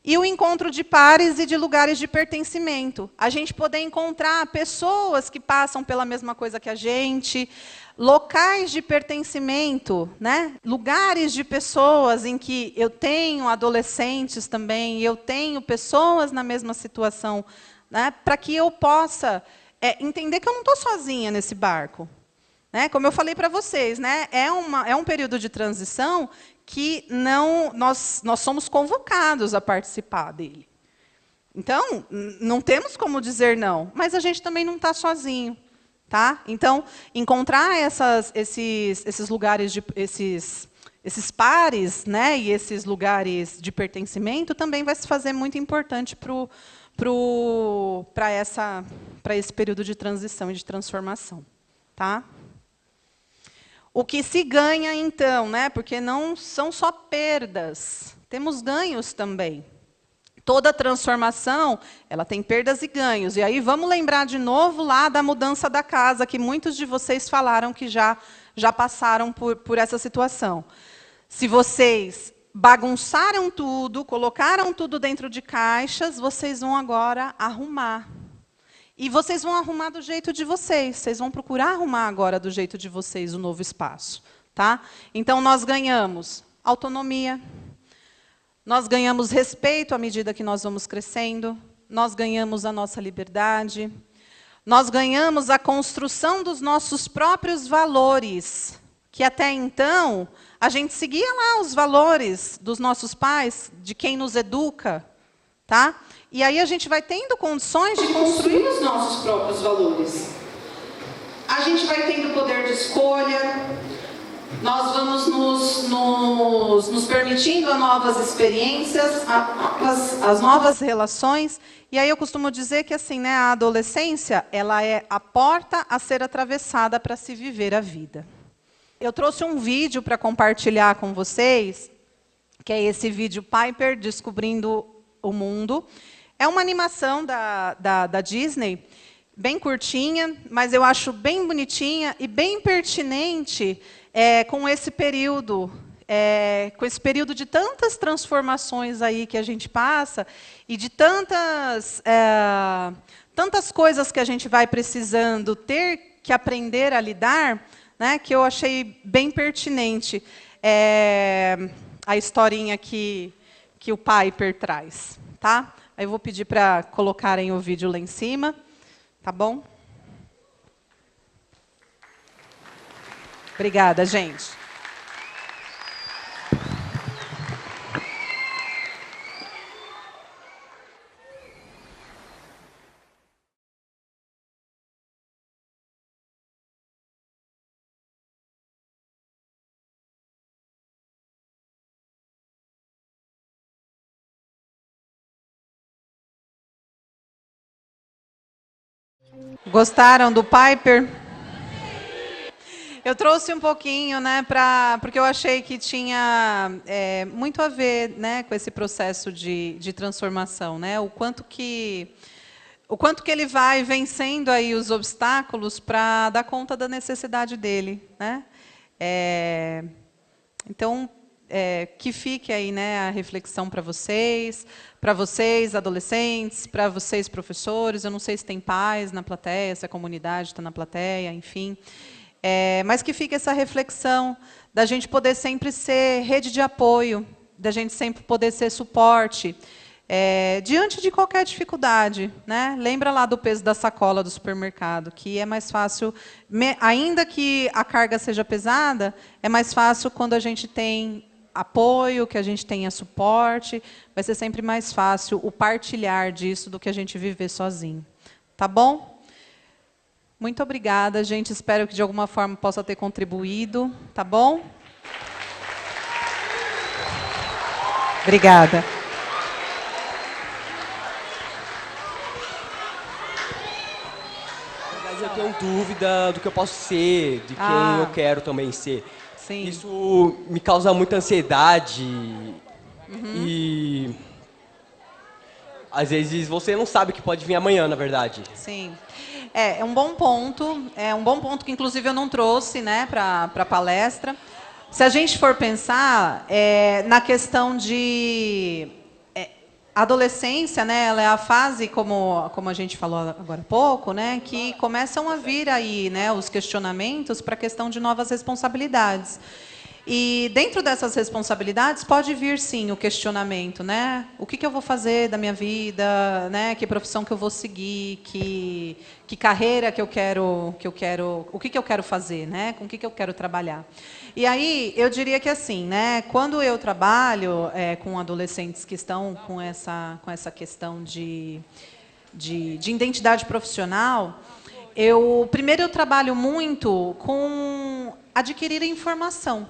E o encontro de pares e de lugares de pertencimento. A gente poder encontrar pessoas que passam pela mesma coisa que a gente, locais de pertencimento, né? Lugares de pessoas em que eu tenho adolescentes também, eu tenho pessoas na mesma situação, né? Para que eu possa entender que eu não estou sozinha nesse barco. Né? Como eu falei para vocês, né? É um período de transição que nós somos convocados a participar dele. Então, não temos como dizer não, mas a gente também não está sozinho. Tá? Então, encontrar esses lugares, esses pares, né, e esses lugares de pertencimento também vai se fazer muito importante para esse período de transição e de transformação. Tá? O que se ganha, então, né, porque não são só perdas, temos ganhos também. Toda transformação, ela tem perdas e ganhos. E aí vamos lembrar de novo lá da mudança da casa, que muitos de vocês falaram que já passaram por essa situação. Se vocês bagunçaram tudo, colocaram tudo dentro de caixas, vocês vão agora arrumar. E vocês vão arrumar do jeito de vocês. Vocês vão procurar arrumar agora do jeito de vocês o novo espaço. Tá? Então, nós ganhamos autonomia. Nós ganhamos respeito à medida que nós vamos crescendo. Nós ganhamos a nossa liberdade. Nós ganhamos a construção dos nossos próprios valores. Que até então, a gente seguia lá os valores dos nossos pais, de quem nos educa. Tá? E aí a gente vai tendo condições de construir os nossos próprios valores. A gente vai tendo poder de escolha, nós vamos nos permitindo a novas experiências, as novas relações. E aí eu costumo dizer que assim, né, a adolescência ela é a porta a ser atravessada para se viver a vida. Eu trouxe um vídeo para compartilhar com vocês, que é esse vídeo Piper Descobrindo o Mundo. É uma animação da Disney, bem curtinha, mas eu acho bem bonitinha e bem pertinente com esse período de tantas transformações aí que a gente passa e de tantas coisas que a gente vai precisando ter que aprender a lidar, né, que eu achei bem pertinente a historinha que o Piper traz. Tá? Aí eu vou pedir para colocarem o vídeo lá em cima, tá bom? Obrigada, gente. Gostaram do Piper? Eu trouxe um pouquinho, né, porque eu achei que tinha muito a ver, né, com esse processo de transformação, né, o quanto que ele vai vencendo aí os obstáculos para dar conta da necessidade dele, né? Então, que fique aí, né, a reflexão para vocês, adolescentes, para vocês, professores. Eu não sei se tem pais na plateia, se a comunidade está na plateia, enfim. Mas que fique essa reflexão da gente poder sempre ser rede de apoio, da gente sempre poder ser suporte, diante de qualquer dificuldade, né? Lembra lá do peso da sacola do supermercado, que é mais fácil, ainda que a carga seja pesada, é mais fácil quando a gente tem apoio, que a gente tenha suporte, vai ser sempre mais fácil o partilhar disso do que a gente viver sozinho. Tá bom? Muito obrigada, gente. Espero que de alguma forma possa ter contribuído. Tá bom? Obrigada. Eu tenho dúvida do que eu posso ser, de quem eu quero também ser. Sim. Isso me causa muita ansiedade e às vezes você não sabe o que pode vir amanhã, na verdade. Sim. É um bom ponto, que inclusive eu não trouxe, né, para a palestra. Se a gente for pensar na questão de adolescência, né, ela é a fase, como a gente falou agora há pouco, né, que começam a vir aí, né, os questionamentos para a questão de novas responsabilidades. E dentro dessas responsabilidades pode vir, sim, o questionamento, né? O que eu vou fazer da minha vida, né? Que profissão que eu vou seguir, que carreira que eu quero, o que eu quero fazer, né? Com o que eu quero trabalhar. E aí eu diria que assim, né? Quando eu trabalho com adolescentes que estão com essa questão de identidade profissional, primeiro eu trabalho muito com adquirir informação.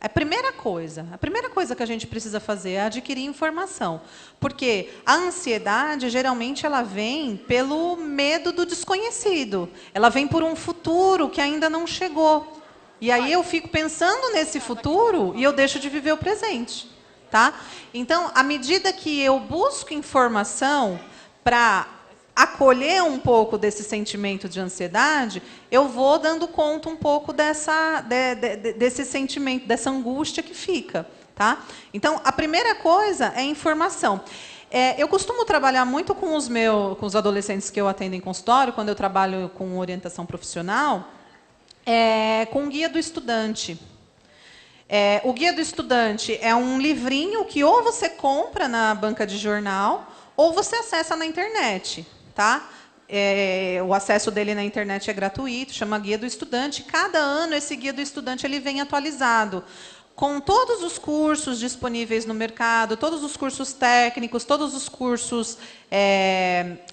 A primeira coisa que a gente precisa fazer é adquirir informação. Porque a ansiedade, geralmente, ela vem pelo medo do desconhecido. Ela vem por um futuro que ainda não chegou. E aí eu fico pensando nesse futuro e eu deixo de viver o presente. Tá? Então, à medida que eu busco informação para acolher um pouco desse sentimento de ansiedade, eu vou dando conta um pouco desse sentimento, dessa angústia que fica. Tá? Então, a primeira coisa é informação. Eu costumo trabalhar muito com os adolescentes que eu atendo em consultório, quando eu trabalho com orientação profissional, com o Guia do Estudante. O Guia do Estudante é um livrinho que ou você compra na banca de jornal ou você acessa na internet. Tá? O acesso dele na internet é gratuito, chama Guia do Estudante. Cada ano esse Guia do Estudante ele vem atualizado, com todos os cursos disponíveis no mercado, todos os cursos técnicos, todos os cursos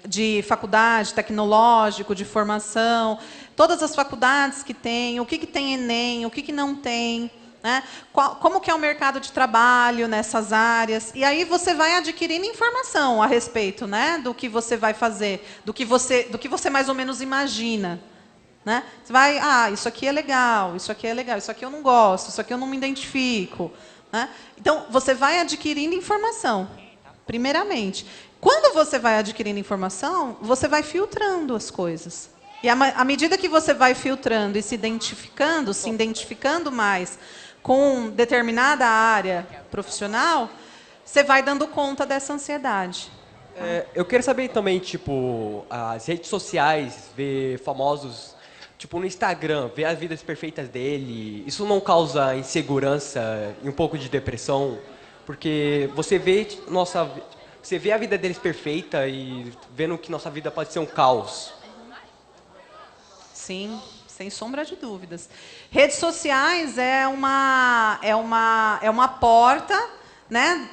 de faculdade, tecnológico, de formação, todas as faculdades que tem, o que tem Enem, o que não tem. Né? Como que é o mercado de trabalho nessas áreas. E aí você vai adquirindo informação a respeito, né, do que você vai fazer, do que você mais ou menos imagina. Né? Você vai, isso aqui é legal, isso aqui eu não gosto, isso aqui eu não me identifico. Né? Então, você vai adquirindo informação, primeiramente. Quando você vai adquirindo informação, você vai filtrando as coisas. E à medida que você vai filtrando e se identificando mais com determinada área profissional, você vai dando conta dessa ansiedade. Eu quero saber também, tipo, as redes sociais, ver famosos, tipo, no Instagram, ver as vidas perfeitas dele, isso não causa insegurança e um pouco de depressão? Porque você vê a vida deles perfeita e vendo que nossa vida pode ser um caos. Sim, sem sombra de dúvidas. Redes sociais é uma porta, né,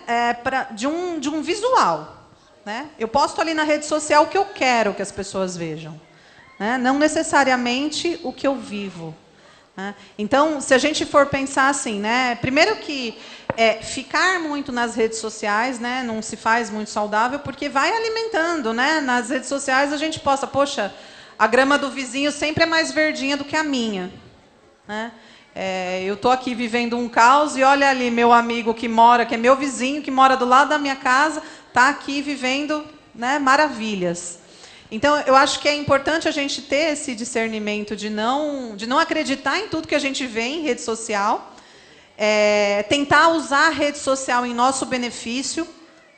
de um visual. Né? Eu posto ali na rede social o que eu quero que as pessoas vejam. Né? Não necessariamente o que eu vivo. Né? Então, se a gente for pensar assim, né, primeiro que ficar muito nas redes sociais, né, não se faz muito saudável, porque vai alimentando. Né? Nas redes sociais a gente posta, poxa, a grama do vizinho sempre é mais verdinha do que a minha. Né? Eu estou aqui vivendo um caos e olha ali meu amigo que é meu vizinho, que mora do lado da minha casa, está aqui vivendo, né, maravilhas. Então, eu acho que é importante a gente ter esse discernimento de não acreditar em tudo que a gente vê em rede social, tentar usar a rede social em nosso benefício,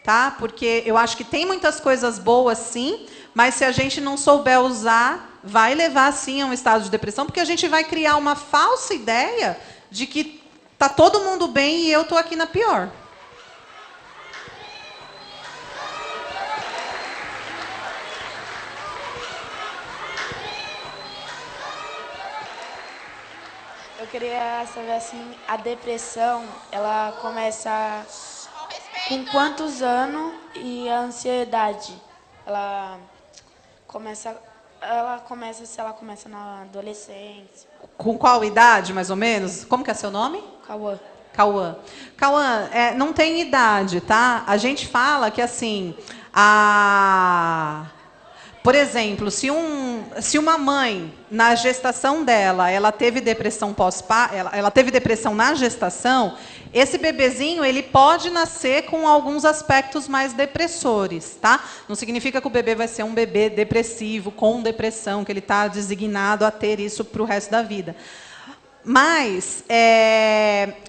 tá? Porque eu acho que tem muitas coisas boas, sim, mas se a gente não souber usar, vai levar, sim, a um estado de depressão, porque a gente vai criar uma falsa ideia de que tá todo mundo bem e eu tô aqui na pior. Eu queria saber, assim, a depressão, ela começa com quantos anos e a ansiedade, começa se ela começa na adolescência. Com qual idade, mais ou menos? Como que é seu nome? Cauã. Cauã. Cauã, não tem idade, tá? A gente fala que, assim, por exemplo, se uma mãe, na gestação dela, ela teve depressão ela teve depressão na gestação, esse bebezinho, ele pode nascer com alguns aspectos mais depressores, tá? Não significa que o bebê vai ser um bebê depressivo, com depressão, que ele está designado a ter isso para o resto da vida. Mas,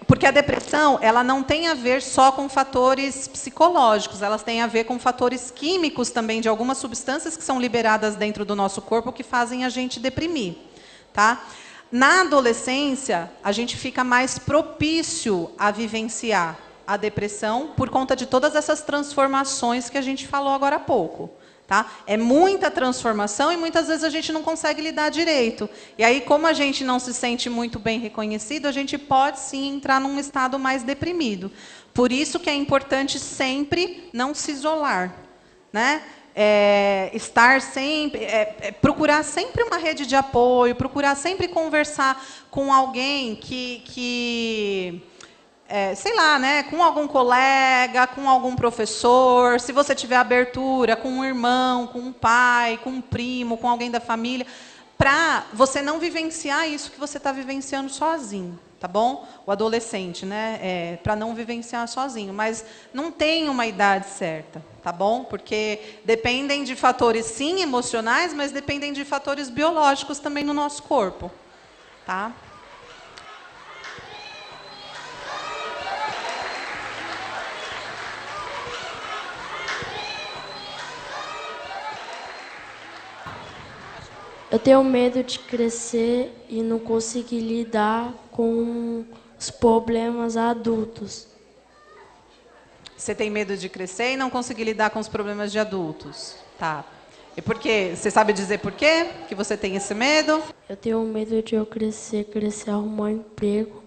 porque a depressão, ela não tem a ver só com fatores psicológicos, elas têm a ver com fatores químicos também, de algumas substâncias que são liberadas dentro do nosso corpo que fazem a gente deprimir, tá? Na adolescência, a gente fica mais propício a vivenciar a depressão por conta de todas essas transformações que a gente falou agora há pouco. Tá? É muita transformação e muitas vezes a gente não consegue lidar direito. E aí, como a gente não se sente muito bem reconhecido, a gente pode sim entrar num estado mais deprimido. Por isso que é importante sempre não se isolar, né? Estar sempre, procurar sempre uma rede de apoio, procurar sempre conversar com alguém sei lá, né, com algum colega, com algum professor, se você tiver abertura, com um irmão, com um pai, com um primo, com alguém da família, para você não vivenciar isso que você está vivenciando sozinho, tá bom? O adolescente, né, para não vivenciar sozinho, mas não tem uma idade certa, tá bom? Porque dependem de fatores, sim, emocionais, mas dependem de fatores biológicos também no nosso corpo, tá? Eu tenho medo de crescer e não conseguir lidar com os problemas adultos. Você tem medo de crescer e não conseguir lidar com os problemas de adultos. Tá. E por quê? Você sabe dizer por quê que você tem esse medo? Eu tenho medo de eu crescer, arrumar um emprego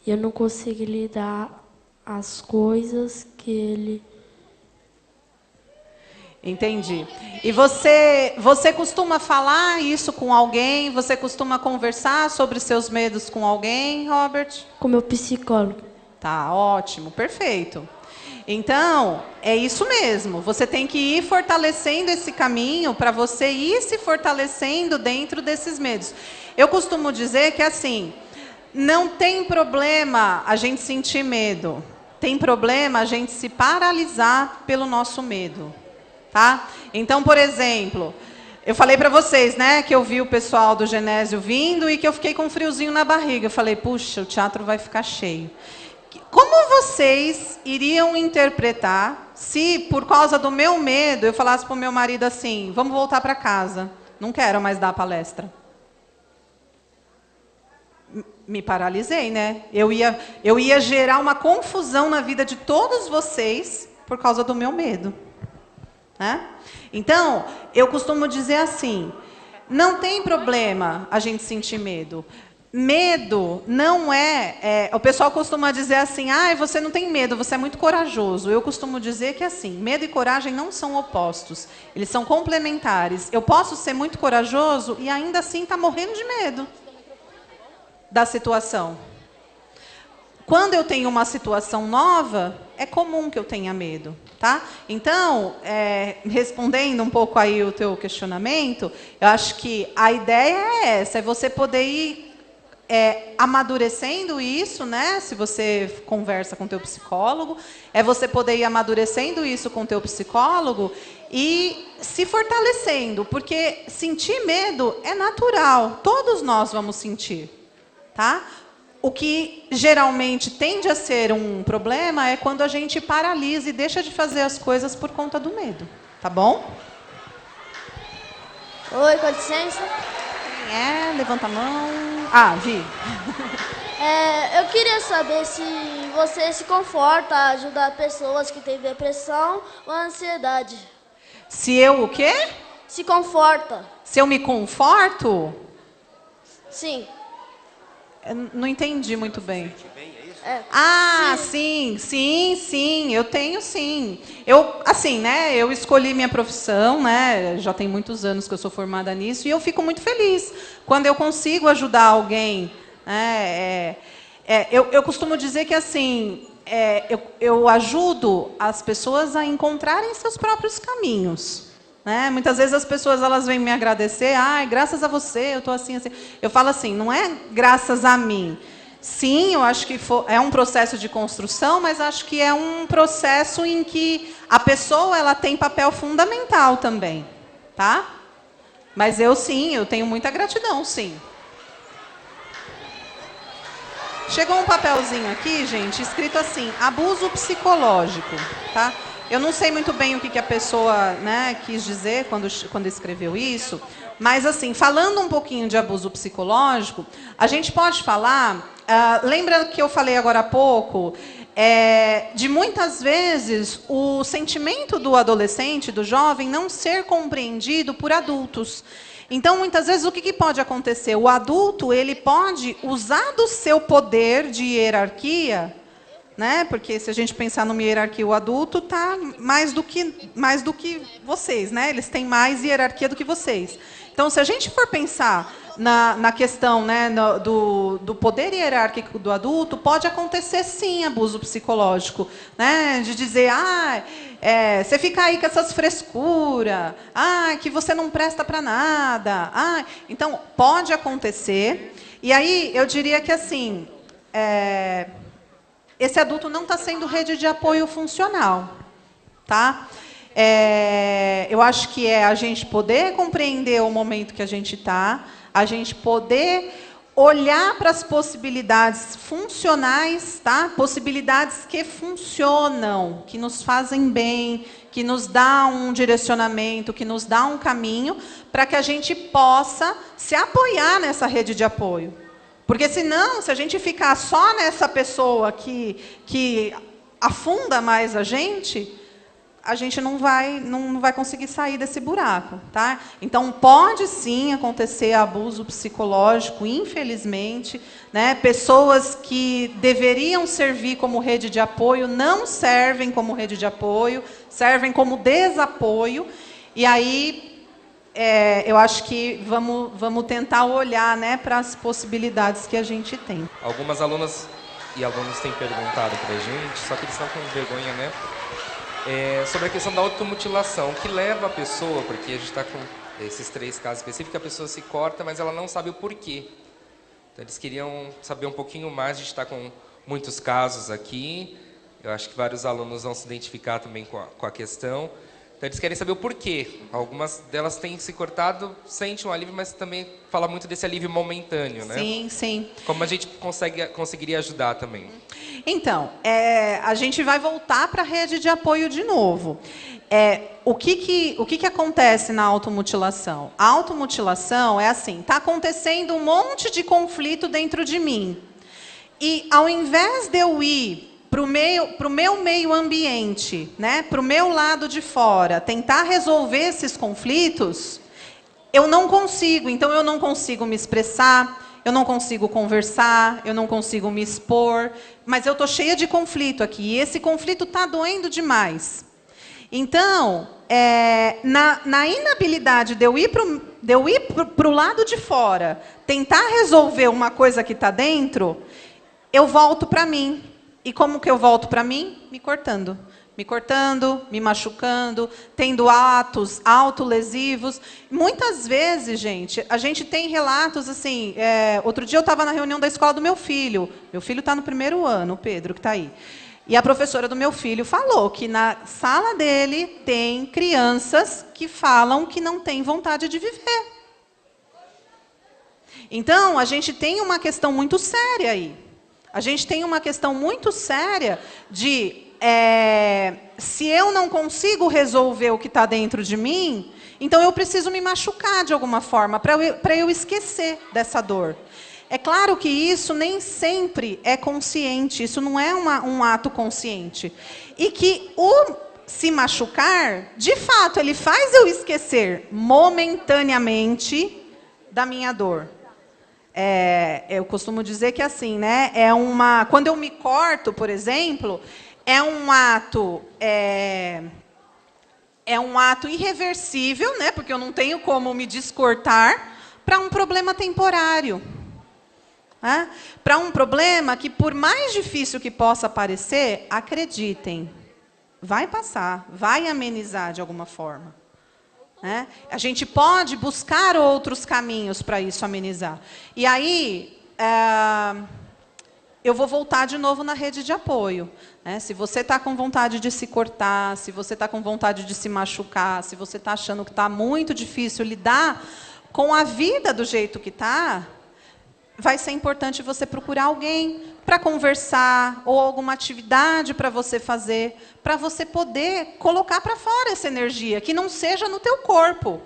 e eu não conseguir lidar as coisas que ele... Entendi. E você costuma falar isso com alguém? Você costuma conversar sobre seus medos com alguém, Robert? Com meu psicólogo. Tá, ótimo, perfeito. Então, é isso mesmo. Você tem que ir fortalecendo esse caminho para você ir se fortalecendo dentro desses medos. Eu costumo dizer que, assim, não tem problema a gente sentir medo. Tem problema a gente se paralisar pelo nosso medo. Tá? Então, por exemplo, eu falei para vocês, né, que eu vi o pessoal do Genésio vindo e que eu fiquei com um friozinho na barriga. Eu falei, puxa, o teatro vai ficar cheio. Como vocês iriam interpretar se, por causa do meu medo, eu falasse para o meu marido assim, vamos voltar para casa, não quero mais dar a palestra? Me paralisei, né? Eu ia gerar uma confusão na vida de todos vocês por causa do meu medo. Né? Então, eu costumo dizer assim, não tem problema a gente sentir medo. Medo não o pessoal costuma dizer assim, você não tem medo, você é muito corajoso. Eu costumo dizer que assim, medo e coragem não são opostos, eles são complementares. Eu posso ser muito corajoso e ainda assim estar morrendo de medo da situação. Quando eu tenho uma situação nova, é comum que eu tenha medo, tá? Então, respondendo um pouco aí o teu questionamento, eu acho que a ideia é essa, é você poder ir amadurecendo isso, né? Se você conversa com o teu psicólogo, é você poder ir amadurecendo isso com o teu psicólogo e se fortalecendo, porque sentir medo é natural, todos nós vamos sentir, tá? o que geralmente tende a ser um problema é quando a gente paralisa e deixa de fazer as coisas por conta do medo. Tá bom? Oi, com licença. Quem é? Levanta a mão. Ah, Vi. Eu queria saber se você se conforta a ajudar pessoas que têm depressão ou ansiedade. Se eu o quê? Se conforta. Se eu me conforto? Sim. Eu não entendi muito bem. É. Ah, sim, eu tenho sim. Eu, assim, né, eu escolhi minha profissão, né, já tem muitos anos que eu sou formada nisso, e eu fico muito feliz quando eu consigo ajudar alguém. Eu costumo dizer que, assim, eu ajudo as pessoas a encontrarem seus próprios caminhos. Né? Muitas vezes as pessoas elas vêm me agradecer, graças a você, eu estou assim. Eu falo assim, não é graças a mim. Sim, eu acho que é um processo de construção, mas acho que é um processo em que a pessoa ela tem papel fundamental também, tá? Mas eu tenho muita gratidão, sim. Chegou um papelzinho aqui, gente, escrito assim, abuso psicológico, tá? Eu não sei muito bem o que a pessoa, né, quis dizer quando escreveu isso, mas, assim, falando um pouquinho de abuso psicológico, a gente pode falar... lembra que eu falei agora há pouco, de muitas vezes o sentimento do adolescente, do jovem, não ser compreendido por adultos. Então, muitas vezes, o que pode acontecer? O adulto ele pode usar do seu poder de hierarquia, né? Porque se a gente pensar numa hierarquia, o adulto está mais do que vocês, né? Eles têm mais hierarquia do que vocês. Então, se a gente for pensar na questão, né, do poder hierárquico do adulto, pode acontecer, sim, abuso psicológico. Né, de dizer, você fica aí com essas frescuras, que você não presta para nada. Então, pode acontecer. E aí, eu diria que, assim, esse adulto não está sendo rede de apoio funcional. Tá? Eu acho que é a gente poder compreender o momento que a gente está, a gente poder olhar para as possibilidades funcionais, tá? Possibilidades que funcionam, que nos fazem bem, que nos dá um direcionamento, que nos dá um caminho, para que a gente possa se apoiar nessa rede de apoio. Porque, senão, se a gente ficar só nessa pessoa que afunda mais a gente não vai conseguir sair desse buraco. Tá? Então, pode sim acontecer abuso psicológico, infelizmente. Né? Pessoas que deveriam servir como rede de apoio não servem como rede de apoio, servem como desapoio. E aí, eu acho que vamos tentar olhar, né, para as possibilidades que a gente tem. Algumas alunas e alunos têm perguntado para a gente, só que eles estão com vergonha, né? Sobre a questão da automutilação, o que leva a pessoa, porque a gente está com esses 3 casos específicos, a pessoa se corta, mas ela não sabe o porquê. Então, eles queriam saber um pouquinho mais, a gente está com muitos casos aqui, eu acho que vários alunos vão se identificar também com a questão. Então, eles querem saber o porquê. Algumas delas têm se cortado, sentem um alívio, mas também fala muito desse alívio momentâneo, né? Sim, sim. Como a gente conseguiria ajudar também? Então, a gente vai voltar para a rede de apoio de novo. O que acontece na automutilação? A automutilação é assim, está acontecendo um monte de conflito dentro de mim. E, ao invés de eu ir para o meu meio ambiente, né, para o meu lado de fora, tentar resolver esses conflitos, eu não consigo. Então, eu não consigo me expressar, eu não consigo conversar, eu não consigo me expor, mas eu estou cheia de conflito aqui, e esse conflito está doendo demais. Então, na inabilidade de eu ir para o lado de fora, tentar resolver uma coisa que está dentro, eu volto para mim. E como que eu volto para mim? Me cortando, me machucando, tendo atos autolesivos. Muitas vezes, gente, a gente tem relatos assim... outro dia eu estava na reunião da escola do meu filho. Meu filho está no 1º ano, o Pedro, que está aí. E a professora do meu filho falou que na sala dele tem crianças que falam que não têm vontade de viver. Então, a gente tem uma questão muito séria aí. A gente tem uma questão muito séria de se eu não consigo resolver o que está dentro de mim, então eu preciso me machucar de alguma forma para eu esquecer dessa dor. É claro que isso nem sempre é consciente, isso não é um ato consciente. E que o se machucar, de fato, ele faz eu esquecer momentaneamente da minha dor. Eu costumo dizer que assim, né? Quando eu me corto, por exemplo, é um ato irreversível, né? Porque eu não tenho como me descortar para um problema temporário. Né? Para um problema que, por mais difícil que possa parecer, acreditem, vai passar, vai amenizar de alguma forma. Né? A gente pode buscar outros caminhos para isso amenizar. E aí, eu vou voltar de novo na rede de apoio. Né? Se você está com vontade de se cortar, se você está com vontade de se machucar, se você está achando que está muito difícil lidar com a vida do jeito que está, vai ser importante você procurar alguém para conversar ou alguma atividade para você fazer, para você poder colocar para fora essa energia, que não seja no teu corpo,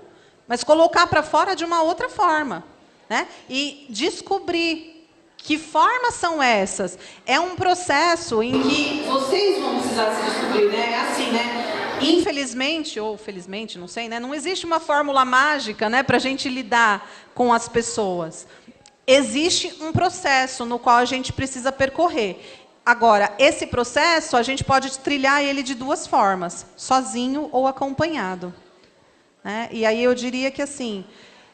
mas colocar para fora de uma outra forma. Né? E descobrir que formas são essas. É um processo em que vocês vão precisar se descobrir, né? É assim, né? Infelizmente, ou felizmente, não sei, né? Não existe uma fórmula mágica, né, para a gente lidar com as pessoas. Existe um processo no qual a gente precisa percorrer. Agora, esse processo, a gente pode trilhar ele de duas formas, sozinho ou acompanhado. Né? E aí eu diria que, assim,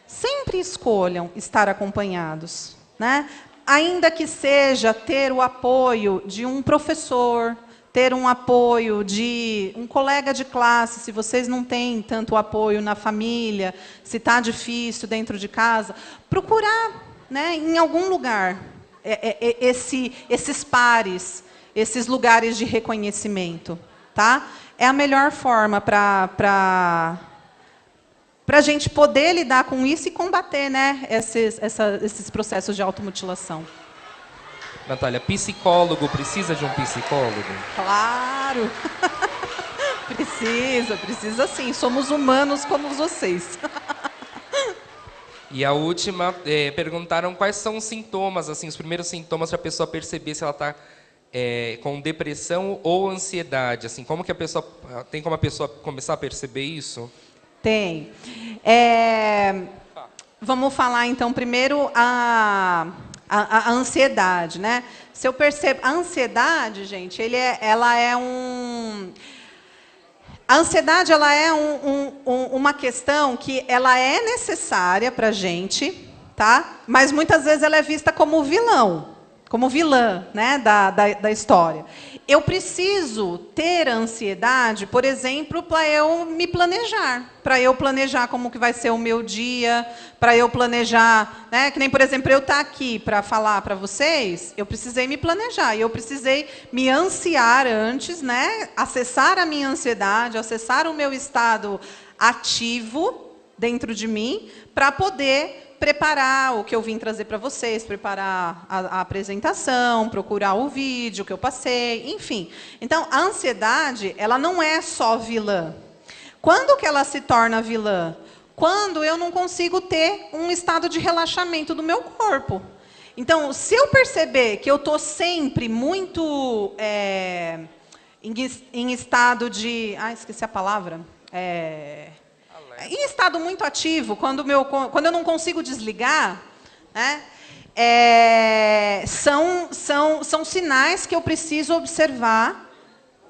sempre escolham estar acompanhados. Né? Ainda que seja ter o apoio de um professor, ter um apoio de um colega de classe, se vocês não têm tanto apoio na família, se está difícil dentro de casa, procurar... Né, em algum lugar, esses pares, esses lugares de reconhecimento. Tá? É a melhor forma para a gente poder lidar com isso e combater, né, esses processos de automutilação. Natália, psicólogo precisa de um psicólogo? Claro! Precisa sim. Somos humanos como vocês. E a última, perguntaram quais são os sintomas, assim, os primeiros sintomas para a pessoa perceber se ela está com depressão ou ansiedade. Assim, como a pessoa começar a perceber isso? Tem. Vamos falar, então, primeiro a ansiedade. Né? Se eu percebo... A ansiedade, gente, a ansiedade ela é uma questão que ela é necessária para a gente, tá? Mas muitas vezes ela é vista como vilã, né, da história. Eu preciso ter ansiedade, por exemplo, para eu me planejar, para eu planejar como que vai ser o meu dia, para eu planejar, né, que nem, por exemplo, eu estar aqui para falar para vocês, eu precisei me planejar, e eu precisei me ansiar antes, né, acessar a minha ansiedade, acessar o meu estado ativo dentro de mim, para poder preparar o que eu vim trazer para vocês, preparar a apresentação, procurar o vídeo que eu passei, enfim. Então, a ansiedade, ela não é só vilã. Quando que ela se torna vilã? Quando eu não consigo ter um estado de relaxamento do meu corpo. Então, se eu perceber que eu estou sempre muito em estado de... esqueci a palavra. Em estado muito ativo, quando eu não consigo desligar, né, são sinais que eu preciso observar,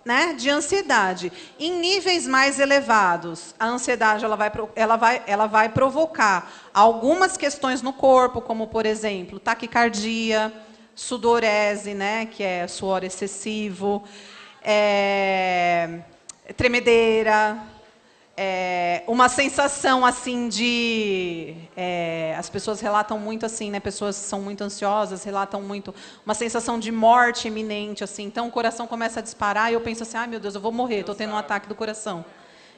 né, de ansiedade. Em níveis mais elevados, a ansiedade ela vai provocar algumas questões no corpo, como, por exemplo, taquicardia, sudorese, né, que é suor excessivo, tremedeira, uma sensação assim de... as pessoas relatam muito assim, né? Pessoas que são muito ansiosas relatam muito uma sensação de morte iminente, assim. Então o coração começa a disparar e eu penso assim, ai meu Deus, eu vou morrer, estou tendo um ataque do coração.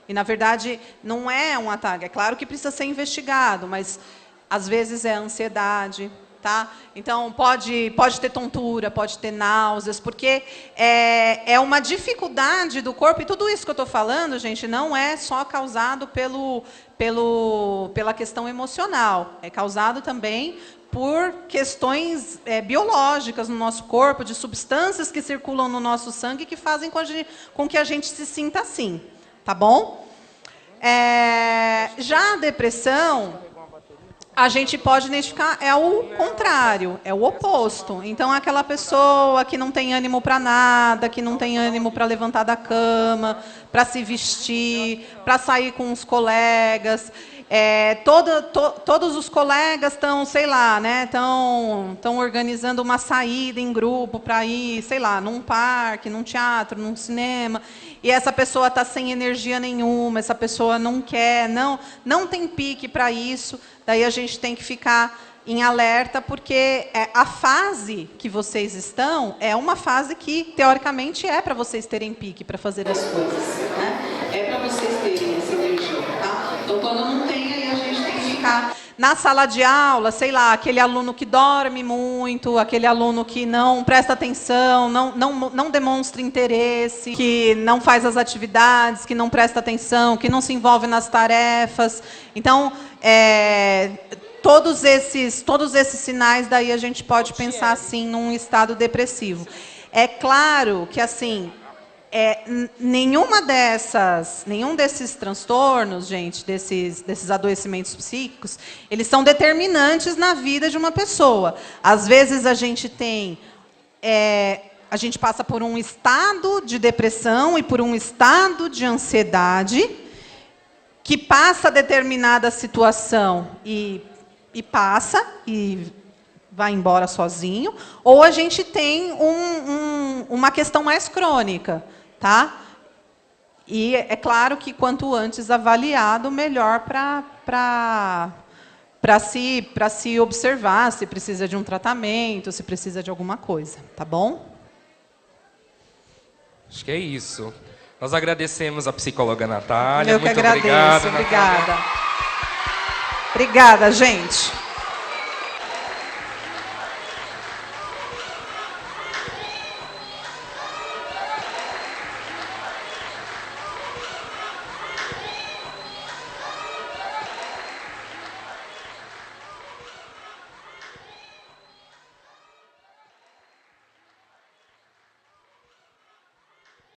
E na verdade não é um ataque. É claro que precisa ser investigado, mas às vezes é ansiedade, tá? Então, pode ter tontura, pode ter náuseas, porque é uma dificuldade do corpo, e tudo isso que eu estou falando, gente, não é só causado pela questão emocional, é causado também por questões biológicas no nosso corpo, de substâncias que circulam no nosso sangue que fazem com que a gente se sinta assim, tá bom? Já a depressão, a gente pode identificar, é o contrário, é o oposto. Então, aquela pessoa que não tem ânimo para nada, que não tem ânimo para levantar da cama, para se vestir, para sair com os colegas. Todos os colegas estão, sei lá, né, estão organizando uma saída em grupo para ir, sei lá, num parque, num teatro, num cinema, e essa pessoa está sem energia nenhuma, essa pessoa não quer, não tem pique para isso, daí a gente tem que ficar em alerta, porque a fase que vocês estão é uma fase que, teoricamente, é para vocês terem pique para fazer as coisas, né? É para vocês terem essa energia, tá? Então, quando não tem, aí a gente tem que ficar na sala de aula, sei lá, aquele aluno que dorme muito, aquele aluno que não presta atenção, não demonstra interesse, que não faz as atividades, que não presta atenção, que não se envolve nas tarefas. Então, todos esses sinais, daí a gente pode pensar assim num estado depressivo. É claro que assim, nenhum desses transtornos, gente, desses adoecimentos psíquicos, eles são determinantes na vida de uma pessoa. Às vezes a gente passa por um estado de depressão e por um estado de ansiedade que passa determinada situação e passa e vai embora sozinho, ou a gente tem uma questão mais crônica, tá? E é claro que quanto antes avaliado, melhor para se observar se precisa de um tratamento, se precisa de alguma coisa, tá bom? Acho que é isso. Nós agradecemos a psicóloga Natália. Eu que muito agradeço, obrigado, obrigada. Obrigada, gente.